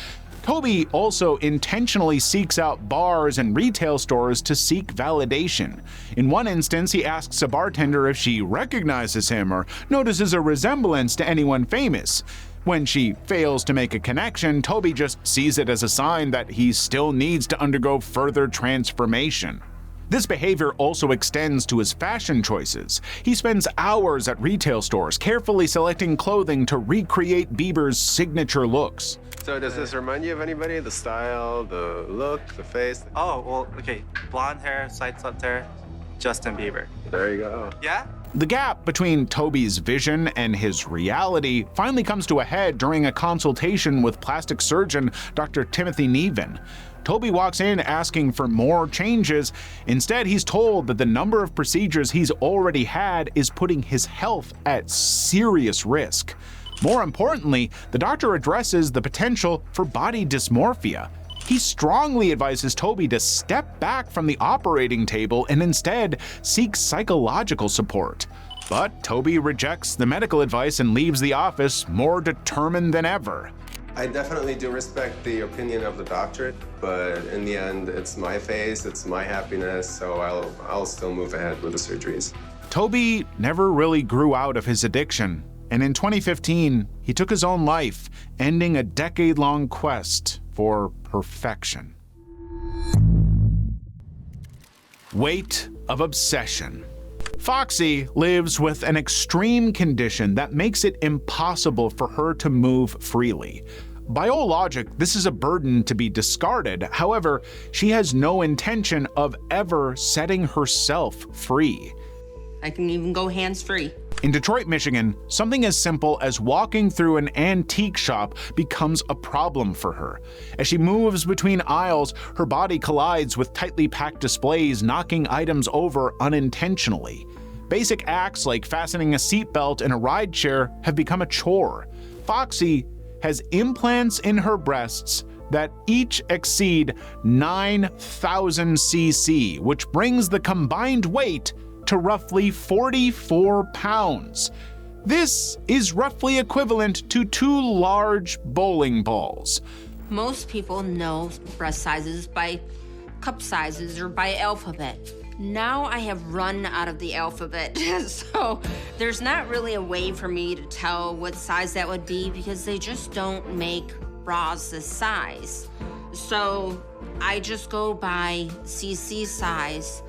Toby also intentionally seeks out bars and retail stores to seek validation. In one instance, he asks a bartender if she recognizes him or notices a resemblance to anyone famous. When she fails to make a connection, Toby just sees it as a sign that he still needs to undergo further transformation. This behavior also extends to his fashion choices. He spends hours at retail stores carefully selecting clothing to recreate Bieber's signature looks. So does this remind you of anybody? The style, the look, the face? Oh, well, okay. Blonde hair, side slit hair, Justin Bieber. There you go. Yeah? The gap between Toby's vision and his reality finally comes to a head during a consultation with plastic surgeon Dr. Timothy Nevin. Toby walks in asking for more changes. Instead, he's told that the number of procedures he's already had is putting his health at serious risk. More importantly, the doctor addresses the potential for body dysmorphia. He strongly advises Toby to step back from the operating table and instead seek psychological support. But Toby rejects the medical advice and leaves the office more determined than ever. I definitely do respect the opinion of the doctor, but in the end, it's my face, it's my happiness, so I'll still move ahead with the surgeries. Toby never really grew out of his addiction, and in 2015, he took his own life, ending a decade-long quest for perfection. Weight of obsession. Foxy lives with an extreme condition that makes it impossible for her to move freely. By all logic, this is a burden to be discarded. However, she has no intention of ever setting herself free. I can even go hands-free. In Detroit, Michigan, something as simple as walking through an antique shop becomes a problem for her. As she moves between aisles, her body collides with tightly packed displays, knocking items over unintentionally. Basic acts like fastening a seatbelt in a ride chair have become a chore. Foxy has implants in her breasts that each exceed 9,000 cc, which brings the combined weight to roughly 44 pounds. This is roughly equivalent to 2 large bowling balls. Most people know breast sizes by cup sizes or by alphabet. Now I have run out of the alphabet, so there's not really a way for me to tell what size that would be because they just don't make bras this size. So I just go by CC size,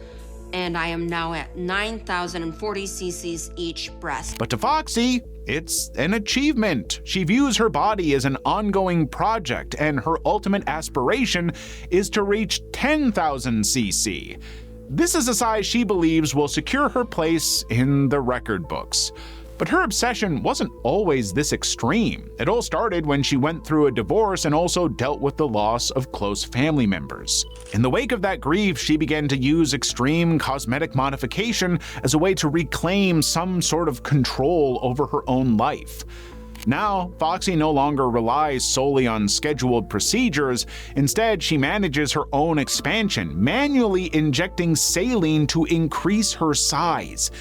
and I am now at 9,040 cc's each breast. But to Foxy, it's an achievement. She views her body as an ongoing project, and her ultimate aspiration is to reach 10,000 cc. This is a size she believes will secure her place in the record books. But her obsession wasn't always this extreme. It all started when she went through a divorce and also dealt with the loss of close family members. In the wake of that grief, she began to use extreme cosmetic modification as a way to reclaim some sort of control over her own life. Now, Foxy no longer relies solely on scheduled procedures. Instead, she manages her own expansion, manually injecting saline to increase her size.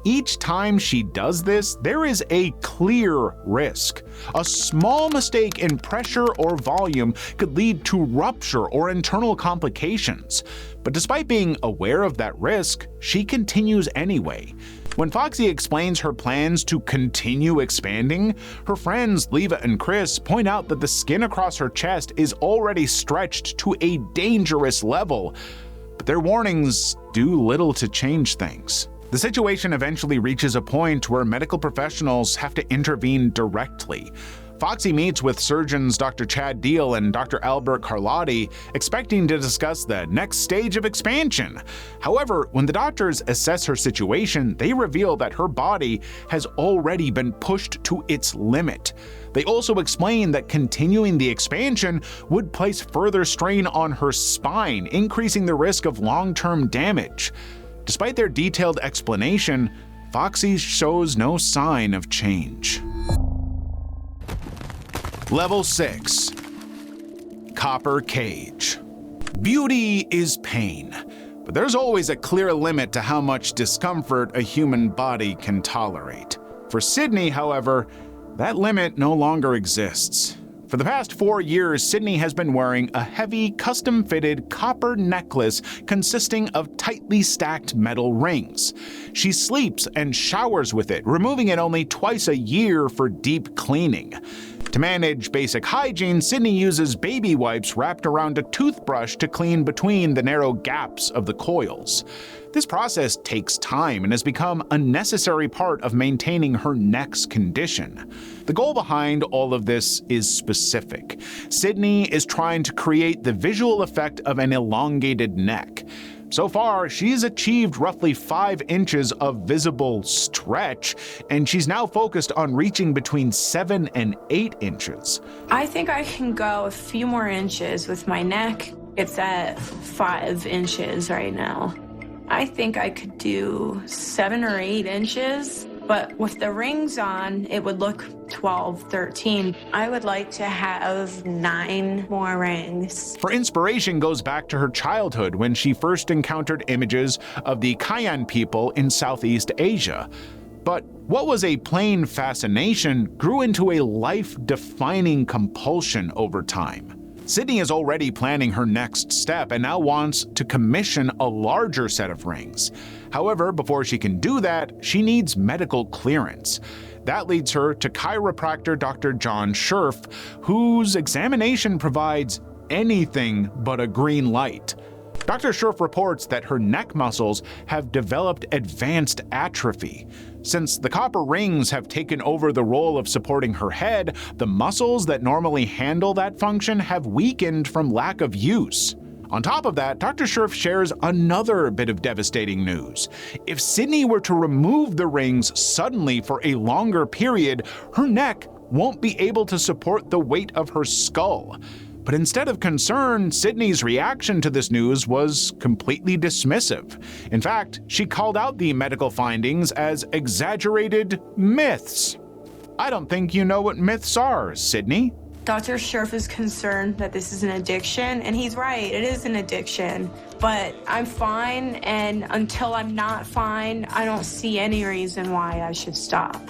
Each time she does this, there is a clear risk. A small mistake in pressure or volume could lead to rupture or internal complications. But despite being aware of that risk, she continues anyway. When Foxy explains her plans to continue expanding, her friends Leva and Chris point out that the skin across her chest is already stretched to a dangerous level. But their warnings do little to change things. The situation eventually reaches a point where medical professionals have to intervene directly. Foxy meets with surgeons Dr. Chad Deal and Dr. Albert Carlotti, expecting to discuss the next stage of expansion. However, when the doctors assess her situation, they reveal that her body has already been pushed to its limit. They also explain that continuing the expansion would place further strain on her spine, increasing the risk of long-term damage. Despite their detailed explanation, Foxy shows no sign of change. Level 6. Copper Cage. Beauty is pain, but there's always a clear limit to how much discomfort a human body can tolerate. For Sydney, however, that limit no longer exists. For the past 4 years, Sydney has been wearing a heavy, custom-fitted copper necklace consisting of tightly stacked metal rings. She sleeps and showers with it, removing it only twice a year for deep cleaning. To manage basic hygiene, Sydney uses baby wipes wrapped around a toothbrush to clean between the narrow gaps of the coils. This process takes time and has become a necessary part of maintaining her neck's condition. The goal behind all of this is specific. Sydney is trying to create the visual effect of an elongated neck. So far, she's achieved roughly 5 inches of visible stretch, and she's now focused on reaching between 7 and 8 inches. I think I can go a few more inches with my neck. It's at 5 inches right now. I think I could do 7 or 8 inches, but with the rings on, it would look 12, 13. I would like to have 9 more rings. Her inspiration goes back to her childhood when she first encountered images of the Kayan people in Southeast Asia. But what was a plain fascination grew into a life-defining compulsion over time. Sydney is already planning her next step and now wants to commission a larger set of rings. However, before she can do that, she needs medical clearance. That leads her to chiropractor Dr. John Scherf, whose examination provides anything but a green light. Dr. Scherf reports that her neck muscles have developed advanced atrophy. Since the copper rings have taken over the role of supporting her head, the muscles that normally handle that function have weakened from lack of use. On top of that, Dr. Scherf shares another bit of devastating news. If Sydney were to remove the rings suddenly for a longer period, her neck won't be able to support the weight of her skull. But instead of concern, Sydney's reaction to this news was completely dismissive. In fact, she called out the medical findings as exaggerated myths. I don't think you know what myths are, Sydney. Dr. Scherf is concerned that this is an addiction, and he's right, it is an addiction. But I'm fine, and until I'm not fine, I don't see any reason why I should stop.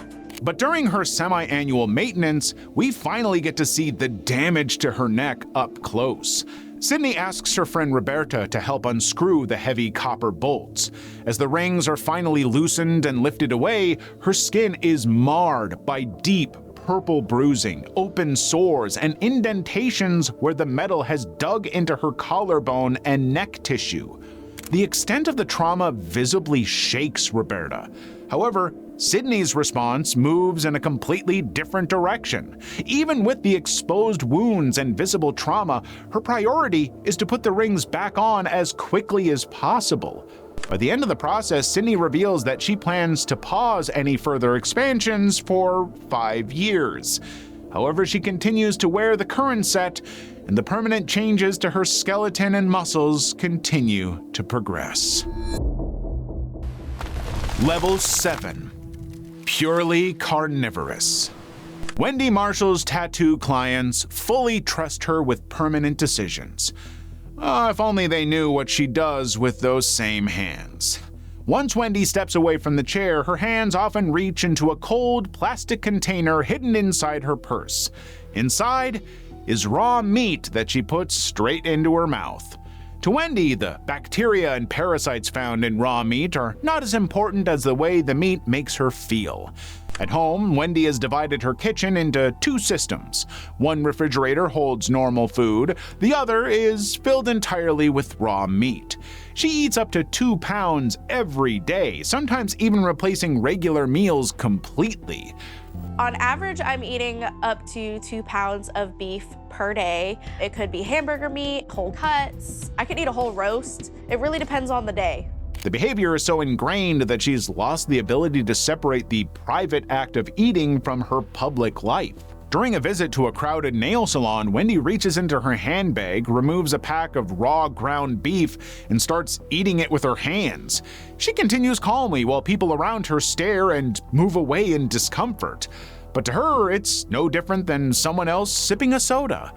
But during her semi-annual maintenance, we finally get to see the damage to her neck up close. Sydney asks her friend Roberta to help unscrew the heavy copper bolts. As the rings are finally loosened and lifted away, her skin is marred by deep purple bruising, open sores, and indentations where the metal has dug into her collarbone and neck tissue. The extent of the trauma visibly shakes Roberta. However, Sydney's response moves in a completely different direction. Even with the exposed wounds and visible trauma, her priority is to put the rings back on as quickly as possible. By the end of the process, Sydney reveals that she plans to pause any further expansions for 5 years. However, she continues to wear the current set, and the permanent changes to her skeleton and muscles continue to progress. Level 7. Purely carnivorous. Wendy Marshall's tattoo clients fully trust her with permanent decisions. If only they knew what she does with those same hands. Once Wendy steps away from the chair, her hands often reach into a cold plastic container hidden inside her purse. Inside is raw meat that she puts straight into her mouth. To Wendy, the bacteria and parasites found in raw meat are not as important as the way the meat makes her feel. At home, Wendy has divided her kitchen into 2 systems. One refrigerator holds normal food, the other is filled entirely with raw meat. She eats up to 2 pounds every day, sometimes even replacing regular meals completely. On average, I'm eating up to 2 pounds of beef per day. It could be hamburger meat, cold cuts. I could eat a whole roast. It really depends on the day. The behavior is so ingrained that she's lost the ability to separate the private act of eating from her public life. During a visit to a crowded nail salon, Wendy reaches into her handbag, removes a pack of raw ground beef, and starts eating it with her hands. She continues calmly while people around her stare and move away in discomfort. But to her, it's no different than someone else sipping a soda.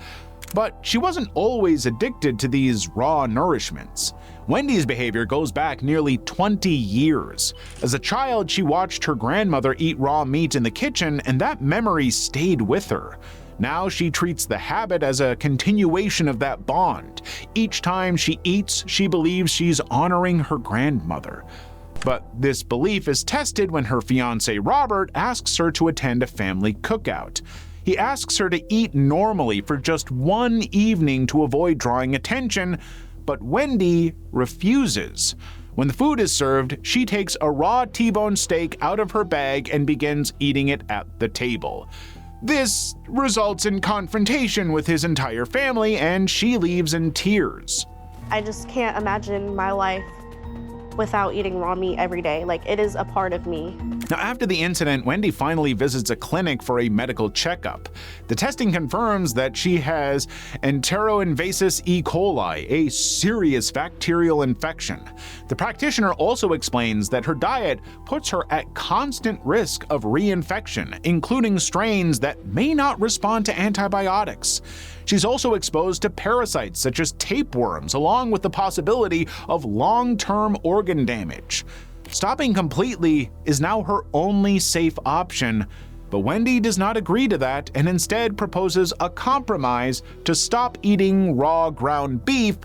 But she wasn't always addicted to these raw nourishments. Wendy's behavior goes back nearly 20 years. As a child, she watched her grandmother eat raw meat in the kitchen, and that memory stayed with her. Now she treats the habit as a continuation of that bond. Each time she eats, she believes she's honoring her grandmother. But this belief is tested when her fiancé Robert asks her to attend a family cookout. He asks her to eat normally for just one evening to avoid drawing attention, but Wendy refuses. When the food is served, she takes a raw T-bone steak out of her bag and begins eating it at the table. This results in confrontation with his entire family, and she leaves in tears. I just can't imagine my life without eating raw meat every day. Like, it is a part of me. Now, after the incident, Wendy finally visits a clinic for a medical checkup. The testing confirms that she has enteroinvasus E. coli, a serious bacterial infection. The practitioner also explains that her diet puts her at constant risk of reinfection, including strains that may not respond to antibiotics. She's also exposed to parasites such as tapeworms, along with the possibility of long-term organ damage. Stopping completely is now her only safe option, but Wendy does not agree to that and instead proposes a compromise to stop eating raw ground beef,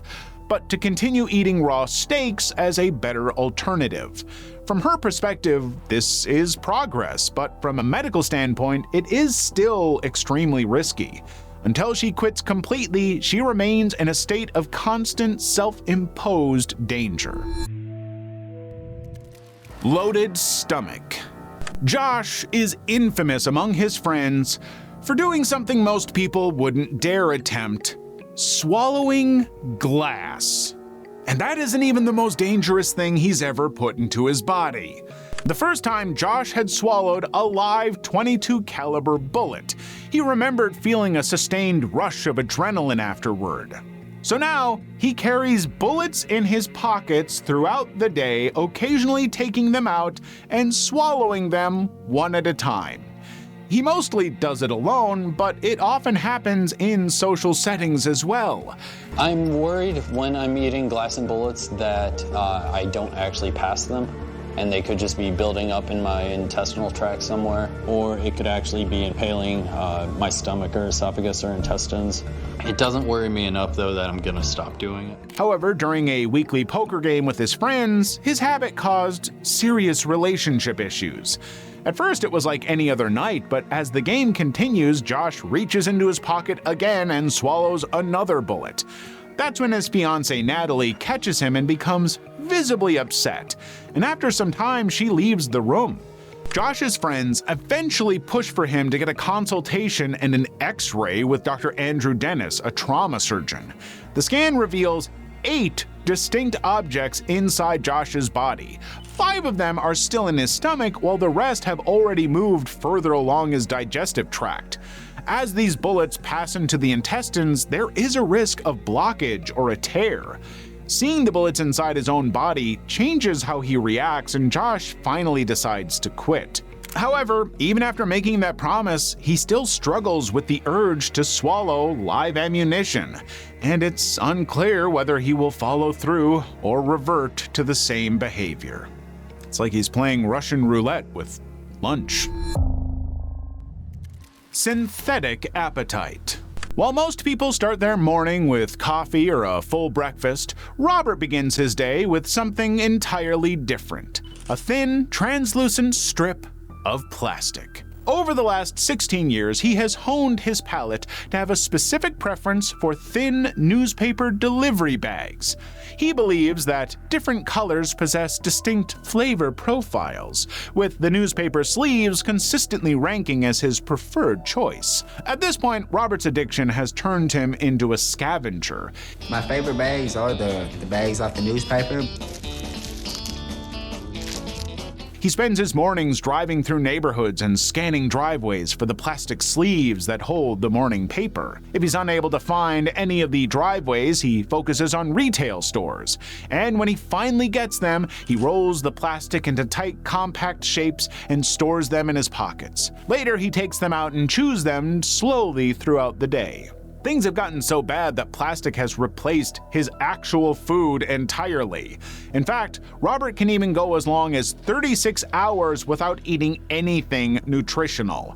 but to continue eating raw steaks as a better alternative. From her perspective, this is progress, but from a medical standpoint, it is still extremely risky. Until she quits completely, she remains in a state of constant self-imposed danger. Loaded stomach. Josh is infamous among his friends for doing something most people wouldn't dare attempt: swallowing glass. And that isn't even the most dangerous thing he's ever put into his body. The first time Josh had swallowed a live .22 caliber bullet, he remembered feeling a sustained rush of adrenaline afterward. So now, he carries bullets in his pockets throughout the day, occasionally taking them out and swallowing them one at a time. He mostly does it alone, but it often happens in social settings as well. I'm worried when I'm eating glass and bullets that I don't actually pass them, and they could just be building up in my intestinal tract somewhere, or it could actually be impaling my stomach or esophagus or intestines. It doesn't worry me enough, though, that I'm gonna stop doing it. However, during a weekly poker game with his friends, his habit caused serious relationship issues. At first, it was like any other night, but as the game continues, Josh reaches into his pocket again and swallows another bullet. That's when his fiancée Natalie catches him and becomes visibly upset, and after some time, she leaves the room. Josh's friends eventually push for him to get a consultation and an X-ray with Dr. Andrew Dennis, a trauma surgeon. The scan reveals 8 distinct objects inside Josh's body. 5 of them are still in his stomach, while the rest have already moved further along his digestive tract. As these bullets pass into the intestines, there is a risk of blockage or a tear. Seeing the bullets inside his own body changes how he reacts, and Josh finally decides to quit. However, even after making that promise, he still struggles with the urge to swallow live ammunition, and it's unclear whether he will follow through or revert to the same behavior. It's like he's playing Russian roulette with lunch. Synthetic appetite. While most people start their morning with coffee or a full breakfast, Robert begins his day with something entirely different: a thin, translucent strip of plastic. Over the last 16 years, he has honed his palate to have a specific preference for thin newspaper delivery bags. He believes that different colors possess distinct flavor profiles, with the newspaper sleeves consistently ranking as his preferred choice. At this point, Robert's addiction has turned him into a scavenger. My favorite bags are the bags off the newspaper. He spends his mornings driving through neighborhoods and scanning driveways for the plastic sleeves that hold the morning paper. If he's unable to find any of the driveways, he focuses on retail stores. And when he finally gets them, he rolls the plastic into tight, compact shapes and stores them in his pockets. Later, he takes them out and chews them slowly throughout the day. Things have gotten so bad that plastic has replaced his actual food entirely. In fact, Robert can even go as long as 36 hours without eating anything nutritional.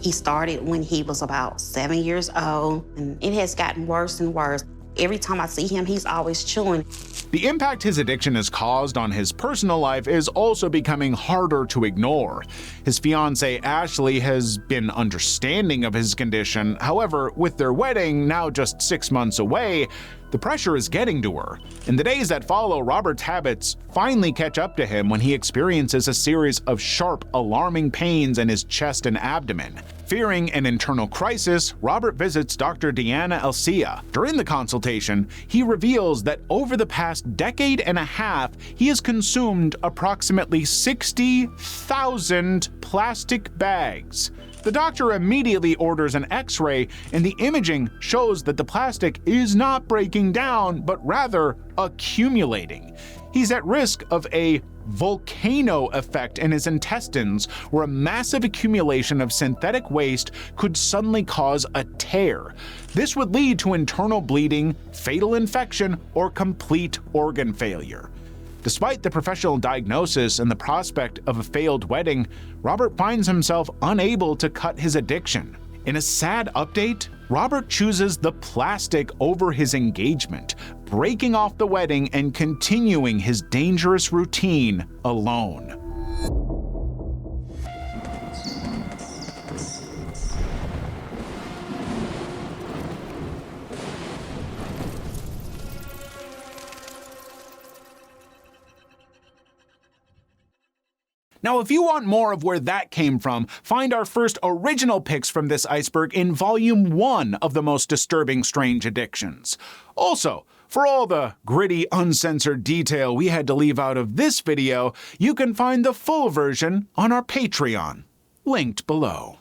He started when he was about 7 years old, and it has gotten worse and worse. Every time I see him, he's always chewing. The impact his addiction has caused on his personal life is also becoming harder to ignore. His fiancée Ashley has been understanding of his condition. However, with their wedding now just 6 months away, The pressure is getting to her. In the days that follow, Robert's habits finally catch up to him when he experiences a series of sharp, alarming pains in his chest and abdomen. Fearing an internal crisis, Robert visits Dr. Deanna Elsia. During the consultation, he reveals that over the past decade and a half, he has consumed approximately 60,000 plastic bags. The doctor immediately orders an X-ray, and the imaging shows that the plastic is not breaking down, but rather accumulating. He's at risk of a volcano effect in his intestines, where a massive accumulation of synthetic waste could suddenly cause a tear. This would lead to internal bleeding, fatal infection, or complete organ failure. Despite the professional diagnosis and the prospect of a failed wedding, Robert finds himself unable to cut his addiction. In a sad update, Robert chooses the plastic over his engagement, breaking off the wedding and continuing his dangerous routine alone. Now, if you want more of where that came from, find our first original picks from this iceberg in Volume 1 of the Most Disturbing Strange Addictions. Also, for all the gritty, uncensored detail we had to leave out of this video, you can find the full version on our Patreon, linked below.